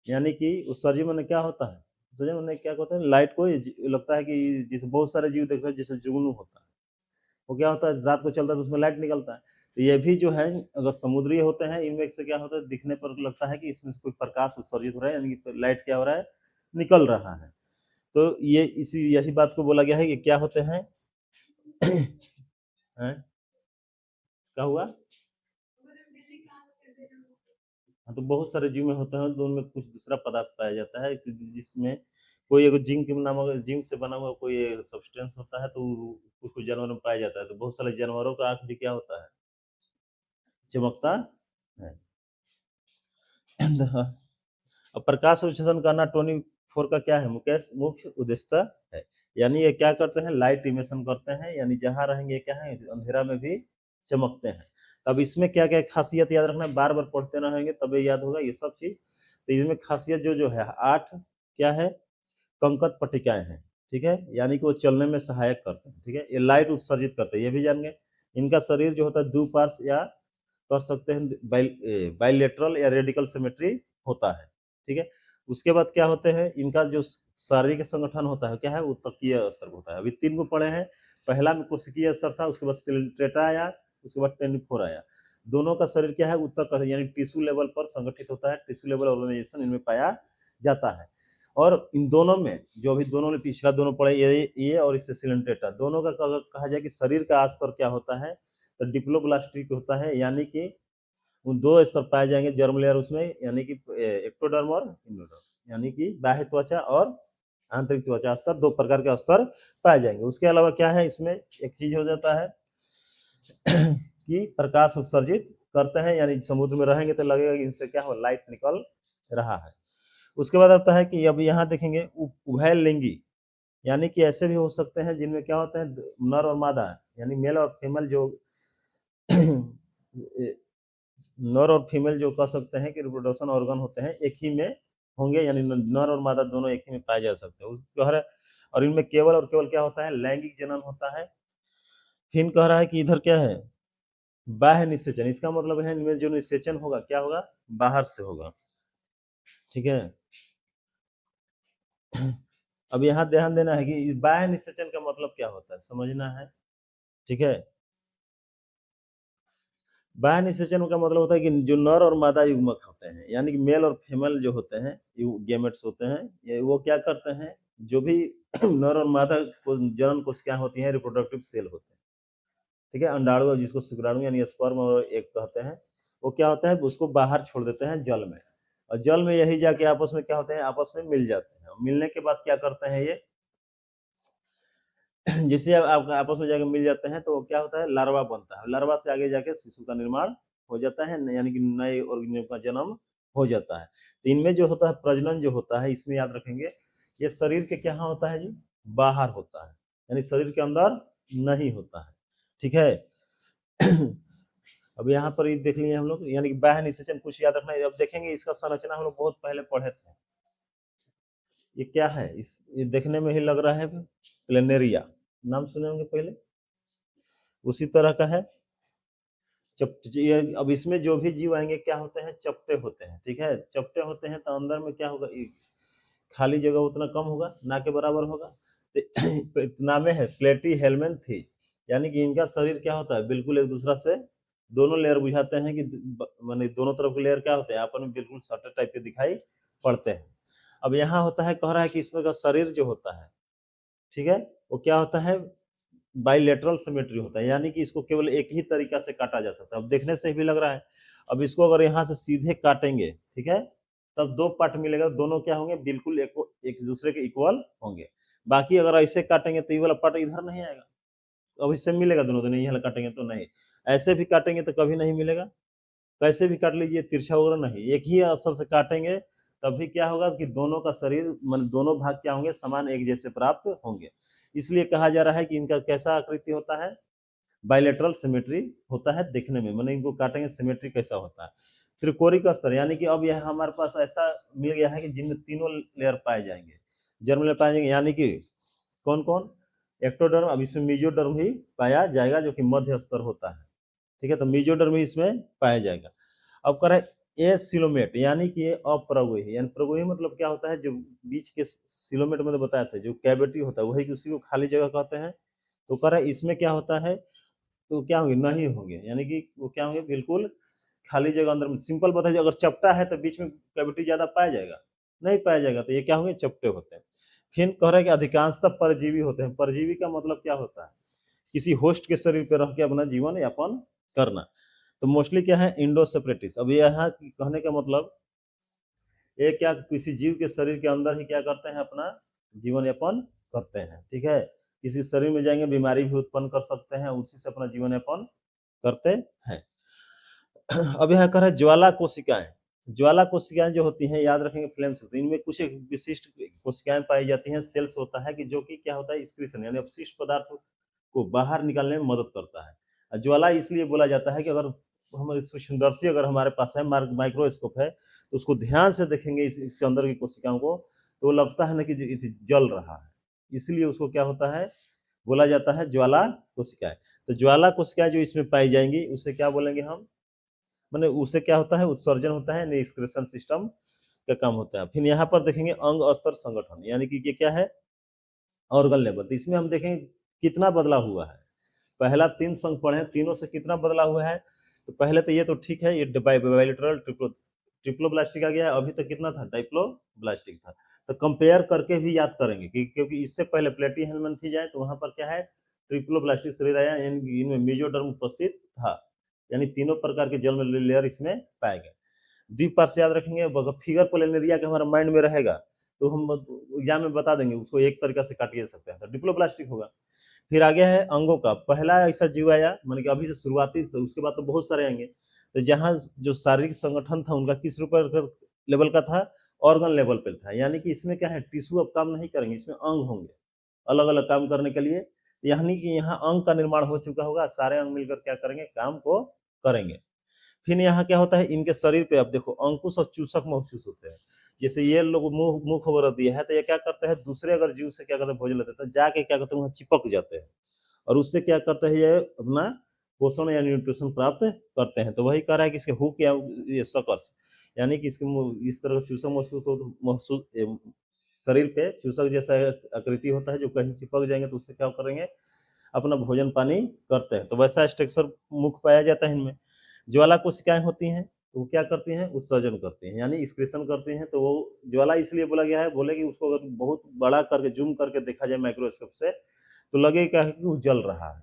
यानी कि उत्सर्जी मैंने क्या होता है, उत्सर्जी मैंने क्या कहते हैं, लाइट को लगता है कि जैसे बहुत सारे जीव देख रहे हैं, जैसे जुगनू होता है, वो क्या होता है, रात को चलता है तो उसमें लाइट निकलता है, तो ये भी जो है अगर समुद्री होते हैं, इनमें से क्या होता है, दिखने पर लगता है कि इसमें से कोई प्रकाश उत्सर्जित हो रहा है, यानी कि लाइट क्या हो रहा है, निकल रहा है। तो ये इसी यही बात को बोला गया है कि क्या होते हैं, हैं? क्या हुआ, हाँ, तो बहुत सारे जीव में होते हैं, तो उनमें कुछ दूसरा पदार्थ पाया जाता है जिसमें कोई एक जिंक नामक, जिंक से बना हुआ कोई सब्सटेंस होता है, तो कुछ कुछ जानवरों में पाया जाता है, तो बहुत सारे जानवरों का आंख भी क्या होता है, चमकता है। अब प्रकाश विश्लेषण करना 24 का क्या है, मुकेश मुख्य उद्देश्य है, यानी ये क्या करते हैं, लाइट इमिशन करते हैं, यानी जहां रहेंगे क्या है, अंधेरा में भी चमकते हैं। तब इसमें क्या क्या खासियत याद रखना, बार बार पढ़ते रहेंगे तभी याद होगा ये सब चीज। तो इसमें खासियत जो है 8 क्या है, कंकड़ पट्टिकाएं हैं, ठीक है, यानी कि वो चलने में सहायक करते हैं, ठीक है, ये लाइट उत्सर्जित करते हैं, ये भी जान गए। इनका शरीर जो होता है दो पार्श्व या कर सकते हैं बाइलेटरल या रेडिकल सिमेट्री होता है, ठीक है। उसके बाद क्या होते हैं, इनका जो शारीरिक संगठन होता है क्या है, उत्तकीय स्तर होता है। अभी 3 को पढ़े हैं, पहला में कोशिकीय स्तर था, उसके बाद सिलिंड्रेटा आया, उसके बाद टेनिफोर आया। दोनों का शरीर क्या है, उत्तक यानी टिश्यू लेवल पर संगठित होता है, टिश्यू लेवल ऑर्गेनाइजेशन इनमें पाया जाता है। और इन दोनों में जो अभी दोनों ने पिछला दोनों पढ़े, ये और इससे सिलिंड्रेटा, दोनों का कहा जाए कि शरीर का स्तर क्या होता है, तो डिप्लोब्लास्टिक होता है, यानी कि उन 2 स्तर पाए जाएंगे जर्म लेयर उसमें, यानी कि एक्टोडर्म और इंडोडर्म, यानी कि बाह्य त्वचा और आंतरिक त्वचा स्तर, 2 प्रकार के स्तर पाए जाएंगे। उसके अलावा क्या है, इसमें एक चीज हो जाता है कि प्रकाश उत्सर्जित करते हैं, यानी समुद्र में रहेंगे तो लगेगा कि इनसे क्या हो, लाइट निकल रहा है। उसके बाद आता है कि अब यहाँ देखेंगे उभय लिंगी, यानी कि ऐसे भी हो सकते हैं जिनमें क्या होते हैं, नर और मादा, यानी मेल और फीमेल जो नर और फीमेल जो कह सकते हैं कि रिप्रोडक्शन ऑर्गन होते हैं एक ही में होंगे, यानी नर और मादा दोनों एक ही में पाए जा सकते हैं। कह रहा है, और इनमें केवल और केवल क्या होता है, लैंगिक जनन होता है। फिर कह रहा है कि इधर क्या है, बाह्य निषेचन, इसका मतलब है इनमें जो निषेचन होगा क्या होगा, बाहर से होगा, ठीक है। अब यहाँ ध्यान देना है कि बाह्य निषेचन का मतलब क्या होता है, समझना है, ठीक है। बाह्य निषेचन का मतलब होता है कि जो नर और मादा युग्मक होते हैं, यानी कि मेल और फीमेल जो होते हैं, गैमेट्स होते हैं, ये वो क्या करते हैं, जो भी नर और मादा जनन कोशिकाएं होती हैं, रिप्रोडक्टिव सेल होते हैं, ठीक है, अंडाणु जिसको शुक्राणु यानी स्पर्म और एग कहते हैं, वो क्या होता है, उसको बाहर छोड़ देते हैं जल में, और जल में यही जाके आपस में क्या होते हैं, आपस में मिल जाते हैं। मिलने के बाद क्या करते हैं ये, जिससे आप आपस में जाके मिल जाते हैं, तो क्या होता है, लार्वा बनता है, लार्वा से आगे जाके शिशु का निर्माण हो जाता है, यानी कि नए ऑर्गेनिज्म का जन्म हो जाता है। तो इनमें जो होता है प्रजनन जो होता है, इसमें याद रखेंगे ये शरीर के क्या होता है जी, बाहर होता है, यानी शरीर के अंदर नहीं होता है, ठीक है। अब यहाँ पर ये देख लिए हम लोग, यानी कि बाह्य निषेचन कुछ याद रखना है। अब देखेंगे इसका संरचना हम लोग बहुत पहले पढ़े थे। ये क्या है, ये देखने में ही लग रहा है प्लेनेरिया, नाम सुने होंगे पहले, उसी तरह का है। ये अब इसमें जो भी जीव आएंगे क्या होते हैं, चपटे होते हैं, ठीक है, चपटे होते हैं, तो अंदर में क्या होगा, खाली जगह उतना कम होगा, ना के बराबर होगा। तो इतना में है प्लेटी हेलमेन थी, यानी कि इनका शरीर क्या होता है, बिल्कुल एक दूसरा से दोनों लेयर बुझाते हैं कि माने दोनों तरफ के लेयर क्या होते हैं, आपस में बिल्कुल सटर टाइप के दिखाई पड़ते हैं। अब यहाँ होता है, कह रहा है कि इसमें का शरीर जो होता है, ठीक है, वो क्या होता है, बाइलेटरल सिमेट्री होता है, यानी कि इसको केवल एक ही तरीका से काटा जा सकता है। अब देखने से भी लग रहा है, अब इसको अगर यहाँ से सीधे काटेंगे, ठीक है, तब 2 पार्ट मिलेगा, दोनों क्या होंगे, बिल्कुल एक दूसरे के इक्वल होंगे। बाकी अगर ऐसे काटेंगे तो ये वाला पार्ट इधर नहीं आएगा, अब इससे मिलेगा दोनों, दोनों ये वाला काटेंगे तो नहीं, ऐसे भी काटेंगे तो कभी नहीं मिलेगा, कैसे भी काट लीजिए, तिरछा वगैरह नहीं, एक ही असर से काटेंगे तभी क्या होगा कि दोनों का शरीर मतलब दोनों भाग क्या होंगे, समान एक जैसे प्राप्त होंगे। इसलिए कहा जा रहा है कि इनका कैसा आकृति होता है, बायलैटरल सिमेट्री होता है देखने में, मैंने इनको काटेंगे सिमेट्री कैसा होता है। त्रिकोणिक स्तर यानी कि अब यह हमारे पास ऐसा मिल गया है कि जिनमें तीनों लेयर पाए जाएंगे, जर्म लेयर पाए जाएंगे, यानी कि कौन कौन, एक्टोडर्म, अब इसमें मेसोडर्म भी पाया जाएगा जो कि मध्य स्तर होता है, ठीक है, तो मेसोडर्म भी इसमें पाया जाएगा। अब करें ए सिलोमेट, यानी कि ये अप्रगोही, यानी प्रगोही मतलब क्या होता है, जो बीच के सिलोमेट में तो बताया था जो कैविटी होता है वही उसी को खाली जगह कहते हैं। तो करें इसमें क्या होता है, तो क्या होंगे, नहीं होंगे, यानी कि वो क्या होंगे, बिल्कुल खाली जगह अंदर में। सिंपल बताइए, अगर चपटा है तो बीच में कैविटी ज्यादा पाया जाएगा, नहीं पाया जाएगा, तो ये क्या होंगे, चपटे होते हैं। फिर कह रहे हैं कि अधिकांशतः परजीवी होते हैं। परजीवी का मतलब क्या होता है, किसी होस्ट के शरीर पर रह के अपना जीवन यापन करना। तो मोस्टली क्या है, इंडोसेपरेटिस। अब यहाँ कहने का मतलब ये क्या, किसी जीव के शरीर के अंदर ही क्या करते हैं, अपना जीवन यापन करते हैं, ठीक है। किसी शरीर में जाएंगे बीमारी भी उत्पन्न कर सकते हैं, उसी से अपना जीवन यापन करते हैं। अब यहाँ कर है ज्वाला कोशिकाएं। ज्वाला कोशिकाएं जो होती हैं, याद रखेंगे फ्लेम्स होती हैं, इनमें कुछ एक विशिष्ट कोशिकाएं पाई जाती हैं, सेल्स होता है कि जो कि क्या होता है, एक्सक्रीशन यानी अपशिष्ट पदार्थ को बाहर निकालने में मदद करता है। ज्वाला इसलिए बोला जाता है कि अगर हमारे सूक्ष्मदर्शी अगर हमारे पास है, माइक्रोस्कोप है, तो उसको ध्यान से देखेंगे इसके अंदर की कोशिकाओं को, तो लगता है ना कि जल रहा है, इसलिए उसको क्या होता है, बोला जाता है ज्वाला कोशिकाएं। तो ज्वाला कोशिकाएं जो इसमें पाई जाएंगी उसे क्या बोलेंगे हम, मैंने उसे क्या होता है, उत्सर्जन होता है, एक्सक्रीशन सिस्टम का काम होता है। फिर यहाँ पर देखेंगे अंग स्तर संगठन, यानी कि ये क्या है, ऑर्गन लेवल। तो इसमें हम देखेंगे कितना बदला हुआ है, पहला 3 संघ पढ़े, तीनों से कितना बदला हुआ है। तो पहले तो ये तो ठीक है, ये बायलैटरल ट्रिप्लोब्लास्टिक आ गया, अभी तक कितना था, डाइप्लोब्लास्टिक था। तो कंपेयर करके भी याद करेंगे क्योंकि इससे पहले प्लेटी हेलमिन्थी जाए तो वहां पर क्या है, ट्रिप्लोब्लास्टिक शरीर आया, इनमें मेसोडर्म उपस्थित था, यानी तीनों प्रकार के जल लेयर इसमें पाए गए। द्विपार्श्व से याद रखेंगे, अगर फिगर प्लेनेरिया का हमारा माइंड में रहेगा तो हम एग्जाम में बता देंगे, उसको एक तरीका से काटिए सकते हैं, तो डिप्लोब्लास्टिक होगा। फिर आगे है अंगों का, पहला ऐसा जीव आया मान कि अभी से शुरुआती, तो उसके बाद तो बहुत सारे आएंगे। तो जहाँ जो शारीरिक संगठन था उनका किस रूप लेवल का था, ऑर्गन लेवल पर था, यानी कि इसमें क्या है, टिश्यू अब काम नहीं करेंगे, इसमें अंग होंगे अलग अलग काम करने के लिए, यानी कि यहाँ अंग का निर्माण हो चुका होगा, सारे अंग मिलकर क्या करेंगे, काम को करेंगे। फिर यहाँ क्या होता है, इनके शरीर पे अब देखो अंकुश और चूसक महसूस होते हैं। जैसे ये लोग मुंह खबर दिया है, तो ये क्या करते हैं, दूसरे अगर जीव से क्या करते हैं, भोजन लेते हैं, तो जाके क्या करते हैं, वहाँ चिपक जाते हैं, और उससे क्या करते हैं, ये अपना पोषण या न्यूट्रिशन प्राप्त करते हैं। तो वही कह रहा है कि इसके हुक या ये सकर्स, यानी कि इसके इस तरह चूसक महसूस शरीर पे चूसक जैसा आकृति होता है, जो कहीं चिपक जाएंगे तो उससे क्या करेंगे, अपना भोजन पानी करते हैं। तो वैसा स्ट्रक्चर मुख पाया जाता है इनमें। ज्वाला कोशिकाएं होती हैं, तो वो क्या करती हैं, उत्सर्जन करती हैं, यानी एक्सक्रीशन करती हैं। तो वो ज्वाला इसलिए बोला गया है, बोले कि उसको अगर बहुत बड़ा करके जूम करके देखा जाए माइक्रोस्कोप से, तो लगेगा कि वो जल रहा है,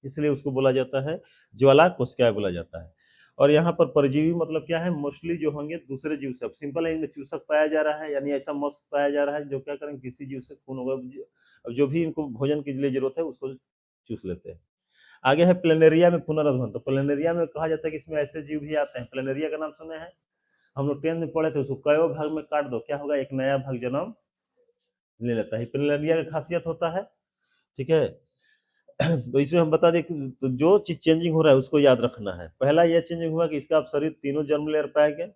इसलिए उसको बोला जाता है ज्वाला कोशिकाएं बोला जाता है। और यहाँ पर परजीवी मतलब क्या है, मोस्टली जो होंगे दूसरे जीव से, अब सिंपल है, इनमें चूसक पाया जा रहा है, यानी ऐसा मस्क पाया जा रहा है जो क्या करेंगे, किसी जीव से खून होगा, अब जो भी इनको भोजन के लिए जरूरत है उसको चूस लेते हैं। आगे है प्लेनेरिया में पुनर्वधन। तो प्लेनेरिया में कहा जाता है कि इसमें ऐसे जीव भी आते हैं, प्लेनेरिया का नाम सुने हैं, हम लोग 10th में पढ़े थे, उसको कई भाग में काट दो, क्या होगा, एक नया भाग जन्म ले लेता है। प्लेनेरिया का खासियत होता है, ठीक है। तो इसमें हम बता दें कि तो जो चीज चेंजिंग हो रहा है उसको याद रखना है। पहला यह चेंजिंग हुआ कि इसका अब शरीर तीनों जर्म लेयर पाया गया,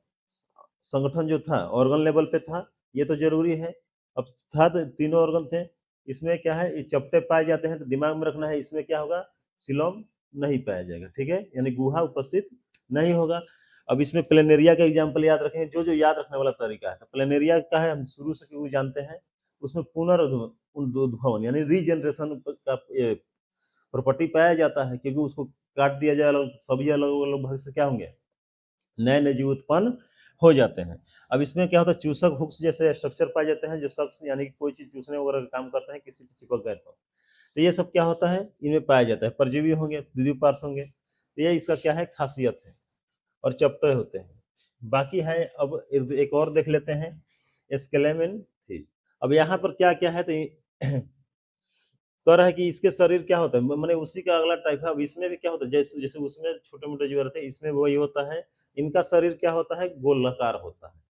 संगठन जो था ऑर्गन लेवल पे था, ये तो जरूरी है। अब था तो तीनों ऑर्गन थे, इसमें क्या है, ये चपटे पाए जाते हैं, तो दिमाग में रखना है, इसमें क्या होगा, सिलोम नहीं पाया जाएगा, ठीक है, यानी गुहा उपस्थित नहीं होगा। अब इसमें प्लेनेरिया का एग्जाम्पल याद रखेंगे, जो जो याद रखने वाला तरीका है। तो प्लेनेरिया का है, हम शुरू से वो जानते हैं, उसमें पुनर्उद्भवन यानी रीजनरेशन का प्रॉपर्टी पाया जाता है, क्योंकि उसको काट दिया जाए अलग, सभी अलग अलग भाग से क्या होंगे, नए नए जीव उत्पन्न हो जाते हैं। अब इसमें क्या होता है, चूसक हुक्स जैसे स्ट्रक्चर पाए जाते हैं, जो शख्स यानी कि कोई चीज चूसने वगैरह का काम करते हैं, किसी पे चिपक गए तो ये सब क्या होता है, इनमें पाया जाता है। परजीवी होंगे, द्विपार्श्व होंगे, तो ये इसका क्या है, खासियत है, और चैप्टर होते हैं। बाकी है, अब एक और देख लेते हैं, स्केलेमिन थी। अब यहाँ पर क्या क्या है, तो कह रहा है कि इसके शरीर क्या होता है, मैंने उसी का अगला टाइप है। अब इसमें भी क्या होता है, जैसे जैसे उसमें छोटे मोटे जीव रहते हैं, इसमें वही होता है, इनका शरीर क्या होता है, गोलाकार होता है।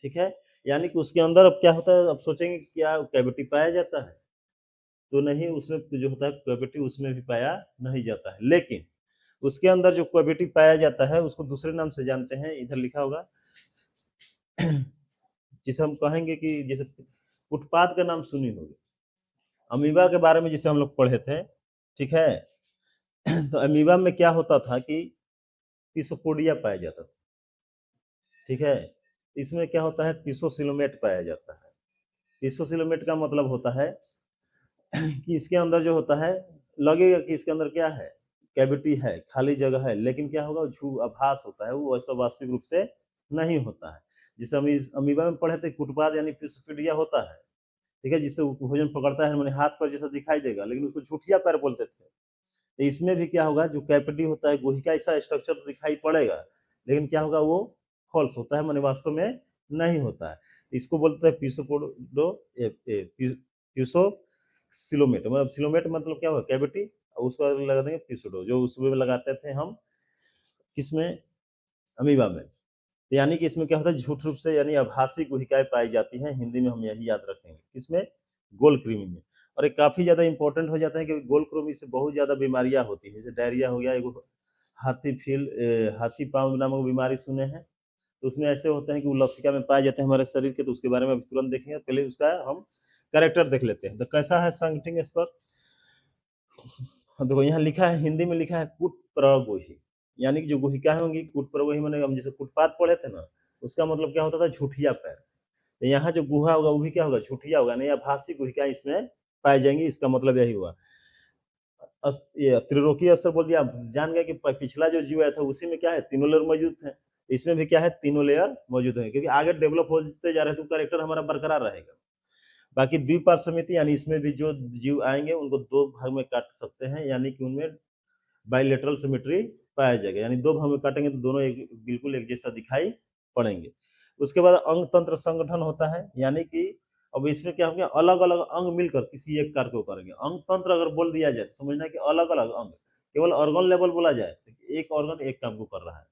ठीक है, यानी कि उसके अंदर अब क्या होता है, अब सोचेंगे क्या कैविटी पाया जाता है, तो नहीं, उसमें जो होता है कैविटी उसमें भी पाया नहीं जाता है। लेकिन उसके अंदर जो कैविटी पाया जाता है उसको दूसरे नाम से जानते हैं, इधर लिखा होगा जिसे हम कहेंगे कि जैसे उत्पाद का नाम सुनी होगी, अमीबा के बारे में जिसे हम लोग पढ़े थे। ठीक है, तो अमीबा में क्या होता था कि पिसोपोडिया पाया जाता था। ठीक है, इसमें क्या होता है, पिसोसिलोमेट पाया जाता है। पिसोसिलोमेट का मतलब होता है कि इसके अंदर जो होता है, लगेगा कि इसके अंदर क्या है, कैविटी है, खाली जगह है, लेकिन क्या होगा, झू आभास होता है, वो ऐसा वास्तविक रूप से नहीं होता है। जिसे हम इस अमीबा में पढ़े थे, कुटपाद यानी पिसोपोडिया होता है। ठीक है, जिससे भोजन पकड़ता है, मैंने हाथ पर जैसा दिखाई देगा, लेकिन उसको झूठिया पैर बोलते थे। तो इसमें भी क्या होगा, जो कैविटी होता है, गुहिका ऐसा स्ट्रक्चर तो दिखाई पड़ेगा, लेकिन क्या होगा, वो फॉल्स होता है, मैंने वास्तव में नहीं होता है। इसको बोलते हैं पिसोपोडो पिसो सिलोमेट, मतलब सिलोमेट मतलब क्या हुआ, कैविटी, और उसको लगा देंगे पिसोडो, जो उसमें लगाते थे हम, किसमें, अमीबा में। यानी कि इसमें क्या होता है, झूठ रूप से यानी आभासी गुहिकाएं पाई जाती हैं, हिंदी में हम यही याद रखेंगे, किसमें, गोल कृमि में। और ये काफी ज्यादा इंपॉर्टेंट हो जाता है क्योंकि गोल कृमि से बहुत ज्यादा बीमारियां होती है, जैसे डायरिया हो गया, एगो हाथी पाँव नामक बीमारी सुने हैं, तो उसमें ऐसे होते हैं कि वो लसिका में पाए जाते हैं हमारे शरीर के, तो उसके बारे में अभी तुरंत देखेंगे, पहले उसका हम कैरेक्टर देख लेते हैं। तो कैसा है संगठिंग स्तर, देखो यहाँ लिखा है, हिंदी में लिखा है कुट प्रगोही, यानी कि जो गुहिकाएं होंगी, कुट प्रगोही मैंने हम जैसे कुटपात पढ़े थे ना, उसका मतलब क्या होता था, झूठिया पैर। तो यहाँ जो गुहा होगा वो भी क्या होगा, झूठिया होगा, नहीं आभासी गुहिकाएं इसमें पाई जाएंगी, इसका मतलब यही हुआ। ये त्रिलोकी स्तर बोल दिया, आप जान गए कि पिछला जो जीव आया था उसी में क्या है, तीनों लेयर मौजूद थे, इसमें भी क्या है, तीनों लेयर मौजूद है, क्योंकि आगे डेवलप होते जा रहे हैं तो कैरेक्टर हमारा बरकरार रहेगा। बाकी द्विपार्श्व समिति, यानी इसमें भी जो जीव आएंगे उनको दो भाग में काट सकते हैं, यानी कि उनमें बाइलेटरल सिमेट्री पाया जाएगा, यानी दो भाग में काटेंगे तो दोनों बिल्कुल एक जैसा दिखाई पड़ेंगे। उसके बाद अंग तंत्र संगठन होता है, यानी कि अब इसमें क्या होगा, अलग अलग अंग मिलकर किसी एक कार्य को करेंगे। अंग तंत्र अगर बोल दिया जाए तो समझना कि अलग अलग अंग, केवल ऑर्गन लेवल बोला जाए तो एक ऑर्गन एक काम को कर रहा है,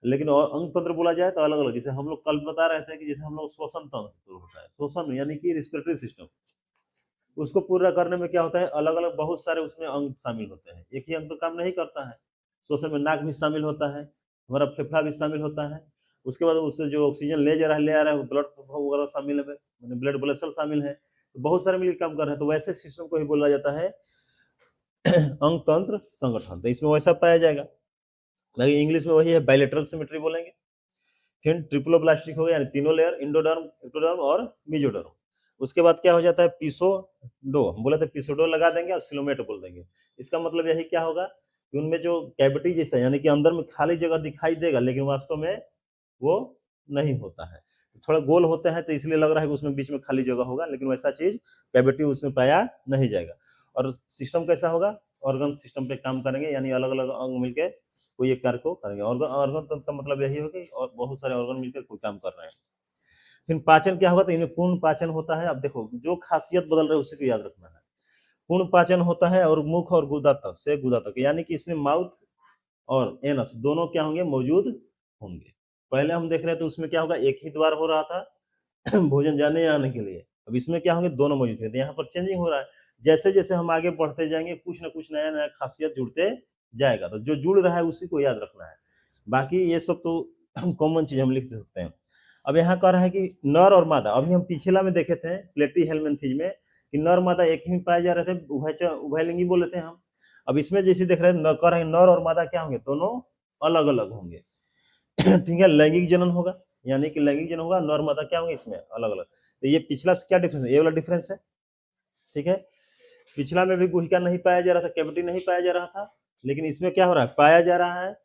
लेकिन अंग तंत्र बोला जाए तो अलग अलग, जैसे हम लोग कल बता रहे थे कि जैसे हम लोग श्वसन तंत्र होता है, श्वसन यानी कि रिस्पिरेटरी सिस्टम, उसको पूरा करने में क्या होता है, अलग अलग बहुत सारे उसमें अंग शामिल होते हैं, एक ही अंग तो काम नहीं करता है। श्वसन में नाक भी शामिल होता है, हमारा फेफड़ा भी शामिल होता है, उसके बाद उससे जो ऑक्सीजन ले आ रहा है ब्लड वगैरह शामिल है, ब्लड वेसल शामिल है, तो बहुत सारे मिलकर काम कर रहे हैं, तो वैसे सिस्टम को ही बोला जाता है अंग तंत्र संगठन। तो इसमें वैसा पाया जाएगा, लेकिन इंग्लिश में वही है, बायलेटरल सिमेट्री बोलेंगे। फिर ट्रिप्लोब्लास्टिक हो गया, यानी तीनों लेयर, इंडोडर्म, एक्टोडर्म और मेसोडर्म। उसके बाद क्या हो जाता है, पिसोडो, हम बोले थे पिसोडो लगा देंगे और सिलोमेट बोल देंगे। इसका मतलब यही क्या होगा कि उनमें जो कैविटी जैसा, यानी कि अंदर में खाली जगह दिखाई देगा, लेकिन वास्तव में वो नहीं होता है, थोड़ा गोल होते हैं तो इसलिए लग रहा है कि उसमें बीच में खाली जगह होगा, लेकिन वैसा चीज कैविटी उसमें पाया नहीं जाएगा। और सिस्टम कैसा होगा, ऑर्गन सिस्टम पे काम करेंगे, यानी अलग अलग अंग मिलकर कोई एक कार्य को करेंगे। ऑर्गन ऑर्गन तंत्र का मतलब यही होगा कि और बहुत सारे ऑर्गन मिलकर कोई काम कर रहे हैं। फिर पाचन क्या होगा, तो इनमें पूर्ण पाचन होता है। अब देखो जो खासियत बदल रहे है उसी को याद रखना है। पूर्ण पाचन होता है और मुख और गुदा तक से गुदा तक, यानी कि इसमें माउथ और एनस दोनों क्या होंगे, मौजूद होंगे। पहले हम देख रहे थे उसमें क्या होगा, एक ही द्वार हो रहा था भोजन जाने या आने के लिए, अब इसमें क्या होंगे, दोनों मौजूद है। यहाँ पर चेंजिंग हो रहा है, जैसे जैसे हम आगे बढ़ते जाएंगे कुछ ना कुछ नया नया खासियत जुड़ते जाएगा, तो जो जुड़ रहा है उसी को याद रखना है। बाकी ये सब तो कॉमन चीज हम लिख सकते हैं। अब यहाँ कह रहा है कि नर और मादा, अभी हम पिछला में देखे थे प्लेटीहेल्मिन्थीज में कि नर मादा एक ही में पाए जा रहे थे, उभयलिंगी बोले थे हम। अब इसमें जैसे देख रहे हैं, कह रहे हैं नर और मादा क्या होंगे, दोनों अलग अलग होंगे ठीक है, लैंगिक जनन होगा, यानी कि लैंगिक जनन होगा, नर मादा क्या होंगे इसमें अलग अलग। तो ये पिछला से क्या डिफरेंस है, ये वाला डिफरेंस है। ठीक है, पिछला में भी गुहिका नहीं पाया जा रहा था, कैविटी नहीं पाया जा रहा था, लेकिन इसमें क्या हो रहा है, पाया जा रहा है,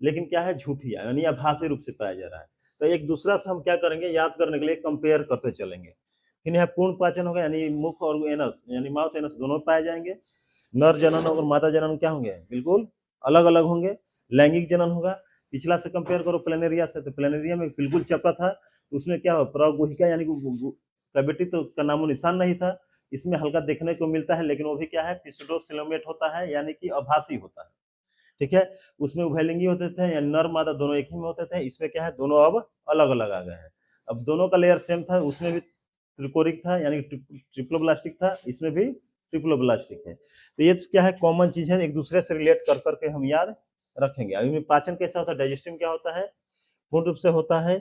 लेकिन क्या है, झूठिया यानी आभासी रूप से पाया जा रहा है। तो एक दूसरा से हम क्या करेंगे, याद करने के लिए कंपेयर करते चलेंगे। फिर यहाँ पूर्ण पाचन होगा, यानी मुख और एनस यानी माउथ एनस दोनों पाए जाएंगे। नर जनन और मादा जनन क्या होंगे, बिल्कुल अलग अलग होंगे। लैंगिक जनन होगा, पिछला से कंपेयर करो प्लेनेरिया से, तो प्लेनेरिया में बिल्कुल चपड़ा था, उसमें क्या हो, प्रगुहिका यानी कैविटी तो का नामो निशान नहीं था। इसमें हल्का देखने को मिलता है, लेकिन वो भी क्या है, पिसोडोसिलोमेट होता है, यानी कि आभासी होता है। ठीक है। उसमें उभयलिंगी होते थे या नर मादा दोनों एक ही में होते थे, इसमें क्या है दोनों अब अलग अलग आ गए हैं। अब दोनों का लेयर सेम था, उसमें भी त्रिकोरिक था यानी ट्रिप्लोब्लास्टिक था, इसमें भी ट्रिप्लोब्लास्टिक है। तो ये क्या है कॉमन चीज है, एक दूसरे से रिलेट कर करके हम याद रखेंगे। अभी में पाचन कैसा होता है, डाइजेस्टिव क्या होता है, पूर्ण रूप से होता है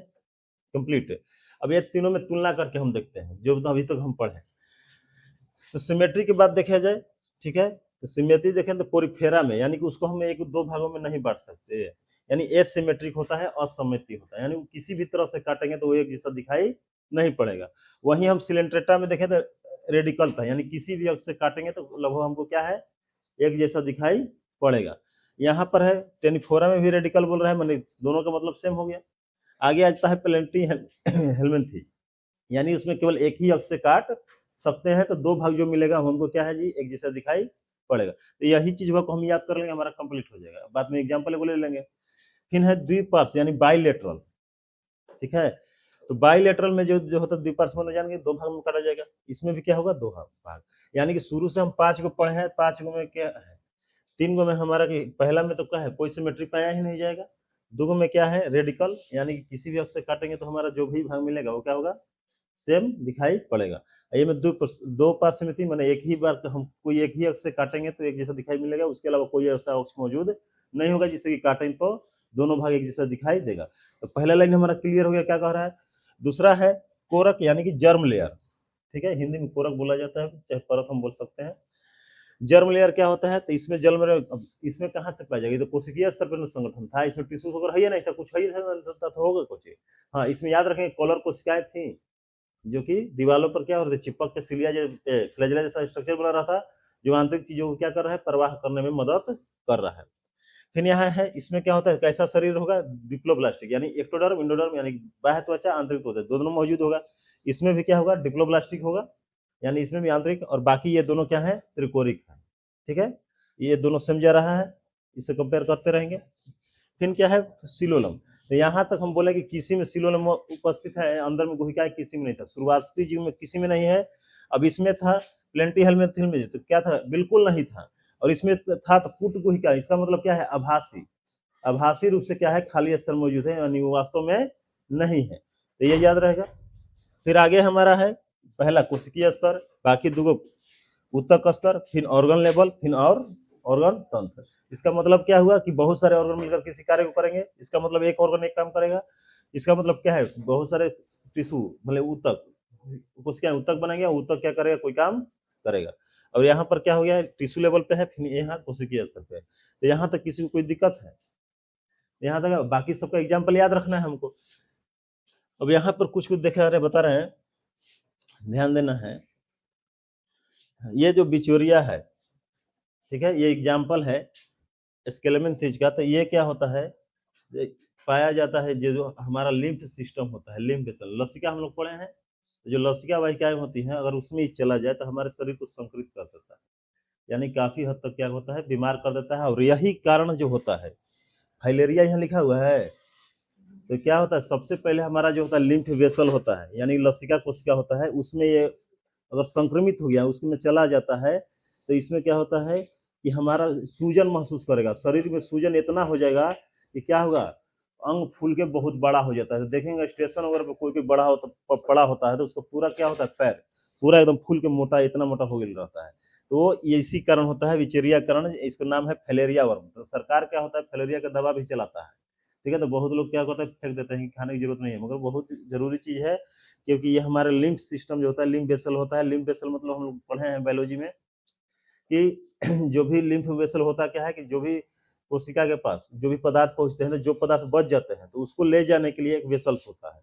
कंप्लीट। अब ये तीनों में तुलना करके हम देखते हैं जो अभी तक हम पढ़े। तो सिमेट्री की बात देखा जाए, ठीक है, तो सिमेट्री देखें तो पोरीफेरा में यानी कि उसको हम एक दो भागों में नहीं बांट सकते, यानी एसिमेट्रिक होता है, असममित होता है, यानी वो किसी भी तरह से काटेंगे तो वो एक जैसा दिखाई नहीं पड़ेगा। वहीं हम सिलेंट्रेटा में देखें तो रेडिकल था, यानी किसी भी अक्ष से काटेंगे तो लगभग हमको क्या है एक जैसा दिखाई पड़ेगा। यहाँ पर है टेनिफोरा में भी रेडिकल बोल रहा है, मैंने दोनों का मतलब सेम हो गया। आगे आता है प्लेंटी हेलमिंथेज, यानी उसमें केवल एक ही अक्ष से काट सकते हैं, तो दो भाग जो मिलेगा हमको क्या है जी एक जैसा दिखाई पड़ेगा। तो यही चीज को हम याद कर लेंगे, हमारा कंप्लीट हो जाएगा। बाद में एग्जांपल ले लेंगे। फिर है द्विपार्श्व यानी बाइलेटरल, ठीक है। तो बाइलेटरल में जो जो होता है द्विपार्श्व में जानेंगे दो भाग में काटा जाएगा, इसमें भी क्या होगा दो भाग, यानी कि शुरू से हम 5 को पढ़े हैं, 5 को में क्या है 3 गो में हमारा पहला में तो क्या है कोई सिमेट्री पाया ही नहीं जाएगा, 2 गो में क्या है रेडिकल, यानी कि किसी भी अक्ष से काटेंगे तो हमारा जो भी भाग मिलेगा वो क्या होगा सेम दिखाई पड़ेगा। ये में दो पार्श्व मैंने एक ही बार हम कोई एक ही अक्ष से काटेंगे तो एक जैसा दिखाई मिलेगा, उसके अलावा कोई ऐसा अक्ष मौजूद नहीं होगा जिससे कि काटेंगे तो दोनों भाग एक जैसा दिखाई देगा। तो पहला लाइन हमारा क्लियर हो गया, क्या कह रहा है। दूसरा है कोरक यानी कि जर्म लेयर, ठीक है, हिंदी में कोरक बोला जाता है, चाहे परत हम बोल सकते हैं। जर्म लेयर क्या होता है, तो इसमें जर्म इसमें कहाँ से पाया जाएगा, तो कोशिकीय स्तर पर संगठन था, इसमें टिश्यू वगैरह है या नहीं था, कुछ है तो होगा कुछ। हाँ, इसमें याद रखेंगे कॉलर कोशिकाएं थी जो कि दीवारों पर क्या हो रहे थे चिपक के सिलिया फ्लैजेला जैसा स्ट्रक्चर बना रहा था, जो आंतरिक चीजों को क्या कर रहा है प्रवाह करने में मदद कर रहा है। फिर यहाँ है इसमें क्या होता है कैसा शरीर होगा डिप्लोब्लास्टिक, यानी एक्टोडर्म इंडोडर्म यानी बाह्य त्वचा आंतरिक त्वचा दोनों मौजूद होगा। इसमें भी क्या होगा डिप्लोब्लास्टिक होगा, यानी इसमें भी आंतरिक, और बाकी ये दोनों क्या है त्रिकोरिक है, ठीक है। ये दोनों समझा रहा है, इसे कंपेयर करते रहेंगे। फिर क्या है सिलोलम, तो यहाँ तक हम बोले कि किसी में सिलोलम उपस्थित है, अंदर में गुहिका किसी में नहीं था, शुरुआती जीव में किसी में नहीं है। अब इसमें था प्लेंटीहेलमिंथिल में, तो क्या था बिल्कुल नहीं था, और इसमें था तो पुट गुहिका, इसका मतलब क्या है आभासी, आभासी रूप से क्या है खाली स्तर मौजूद है, यानी वो वास्तव में नहीं है, तो ये याद रहेगा। फिर आगे हमारा है पहला कोशिकीय स्तर, बाकी दो ऊतक स्तर, फिर ऑर्गन लेवल, फिर और ऑर्गन तंत्र। इसका मतलब क्या हुआ कि बहुत सारे ऑर्गन मिलकर किसी कार्य को करेंगे, इसका मतलब एक ऑर्गन एक काम करेगा, इसका मतलब क्या है बहुत सारे टिश्यू मतलब ऊतक कोशिकाएं ऊतक बनाएंगे, ऊतक क्या करेगा कोई काम करेगा। और यहाँ पर क्या हो गया टिश्यू लेवल पे है, फिर यहाँ कोशिकीय स्तर पे है। तो यहाँ तक किसी को कोई दिक्कत है, यहाँ तक बाकी सबका एग्जाम्पल याद रखना है हमको। अब यहाँ पर कुछ कुछ देखा रहे बता रहे हैं, ध्यान देना है। ये जो बिचोरिया है, ठीक है, ये एग्जाम्पल है स्केलेमेंथिज का। तो ये क्या होता है पाया जाता है जो हमारा लिम्फ सिस्टम होता है, लिम्फ वेसल, लसिका हम लोग पढ़े हैं, तो जो लसिका वाहिकाएं होती हैं अगर उसमें चला जाए तो हमारे शरीर को संकृत कर देता है, यानी काफी हद तक क्या होता है बीमार कर देता है। और यही कारण जो होता है फाइलेरिया यहाँ लिखा हुआ है, तो क्या होता है सबसे पहले हमारा जो होता है लिम्फ वेसल होता है यानी लसिका कोशिका होता है, उसमें ये अगर संक्रमित हो गया उसमें चला जाता है तो इसमें क्या होता है कि हमारा सूजन महसूस करेगा, शरीर में सूजन इतना हो जाएगा कि क्या होगा अंग फूल के बहुत बड़ा हो जाता है। तो देखेंगे स्टेशन वगैरह पर कोई बड़ा होता पड़ा होता है तो उसका पूरा क्या होता है पैर पूरा एकदम फूल के मोटा इतना मोटा हो गया रहता है। तो ये इसी कारण होता है विचेरिया कारण, इसका नाम है फैलेरिया वर्म। तो सरकार क्या होता है फैलेरिया का दवा भी चलाता है, ठीक है। तो बहुत लोग क्या करते हैं फेंक देते हैं कि खाने की जरूरत नहीं है, मगर बहुत जरूरी चीज है क्योंकि ये हमारे लिम्फ सिस्टम जो होता है लिम्फ वेसल होता है। लिम्फ वेसल मतलब हम लोग पढ़े हैं बायोलॉजी में कि जो भी लिम्फ वेसल होता है क्या है कि जो भी कोशिका के पास जो भी पदार्थ पहुंचते हैं तो जो पदार्थ बच जाते हैं तो उसको ले जाने के लिए एक वेसल्स होता है,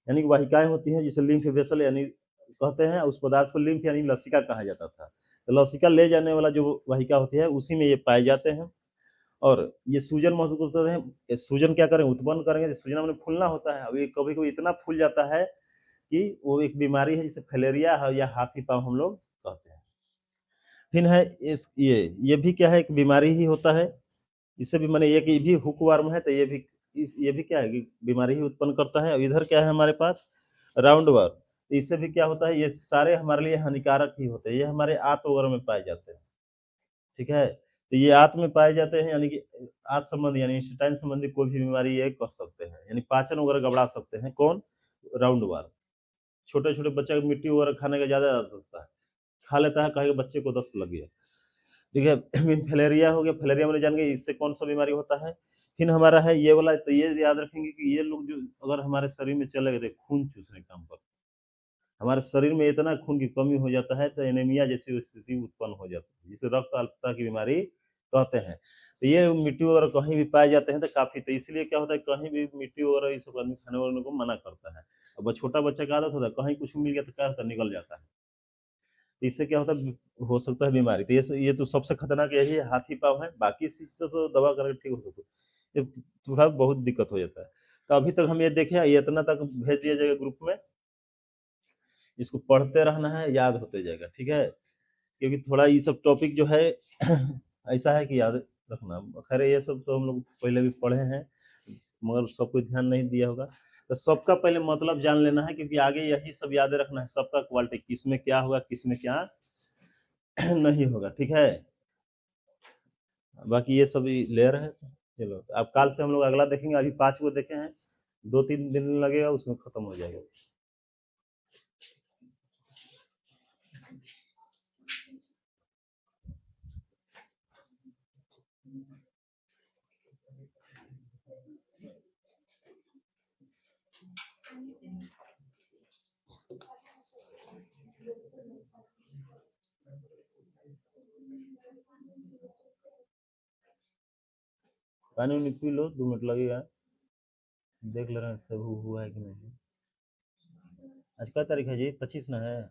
यानी वाहिकाएं होती हैं जिसे लिम्फ वेसल यानी कहते हैं, उस पदार्थ को लिम्फ यानी लसिका कहा जाता था। तो लसिका ले जाने वाला जो वाहिका होती है उसी में ये पाए जाते हैं। और ये सूजन महसूस करते हैं, सूजन क्या करें उत्पन्न करेंगे, सूजन हमने फूलना होता है। अभी कभी कभी इतना फूल जाता है कि वो एक बीमारी है जिसे फैलेरिया है या हाथी पाँव हम लोग कहते हैं। फिर है इस ये भी क्या है एक बीमारी ही होता है, इससे भी मैंने एक ये भी हुक वर्म है, तो ये भी क्या है कि बीमारी ही उत्पन्न करता है। अब इधर क्या है हमारे पास राउंड वर्म, तो इससे भी क्या होता है ये सारे हमारे लिए हानिकारक ही होते हैं, ये हमारे आंत वगैरह में पाए जाते हैं, ठीक है। तो ये आंत में पाए जाते हैं, यानी कि आंत संबंधी यानी इंटेस्टाइन संबंधी कोई भी बीमारी ये कर सकते हैं, यानी पाचन वगैरह गड़बड़ा सकते हैं। कौन? राउंड वार। छोटे छोटे बच्चे को मिट्टी वगैरह खाने का ज्यादा आदत होता है, खा लेता है, कहेगा बच्चे को दस्त लग गया। ठीक है। फिलेरिया हो गया, फिलेरिया में जान गए इससे कौन सा बीमारी होता है। फिर हमारा है ये वाला, तो ये याद रखेंगे कि ये लोग जो अगर हमारे शरीर में चले गए खून चूसने काम पर, हमारे शरीर में इतना खून की कमी हो जाता है तो एनीमिया जैसी स्थिति उत्पन्न हो जाती है, जिसे रक्त अल्पता की बीमारी कहते हैं। तो ये मिट्टी वगैरह कहीं भी पाए जाते हैं तो काफी, तो इसलिए क्या होता है कहीं भी मिट्टी वगैरह ये सब आदमी खाने वाले को मना करता है। अब छोटा बच्चा का आदत होता है, कहीं कुछ मिल गया तो क्या होता है निकल जाता है। तो इससे क्या होता है, हो सकता है बीमारी। तो ये तो सबसे खतरनाक यही है, हाथी पाँव है, बाकी चीज से तो दवा करके ठीक हो सकता है, ये थोड़ा बहुत दिक्कत हो जाता है। तो अभी तक हम ये देखे, ये इतना तक भेज दिया जाएगा ग्रुप में, इसको पढ़ते रहना है, याद होते जाएगा, ठीक है। क्योंकि थोड़ा ये सब टॉपिक जो है ऐसा है कि याद रखना। खैर ये सब तो हम लोग पहले भी पढ़े हैं, मगर सब कोई ध्यान नहीं दिया होगा। तो सबका पहले मतलब जान लेना है, क्योंकि आगे यही सब याद रखना है, सबका क्वालिटी किस में क्या होगा, किस में क्या नहीं होगा, ठीक है। बाकी ये सब लेयर है। चलो अब कल से हम लोग अगला देखेंगे, अभी 5 को देखे हैं, 2-3 दिन लगेगा उसमें खत्म हो जाएगा। पानी उनी पी लो, 2 मिनट लगेगा, देख ले रहे हैं सब हुआ है कि नहीं। आज क्या तारीख है जी? 25 ना है।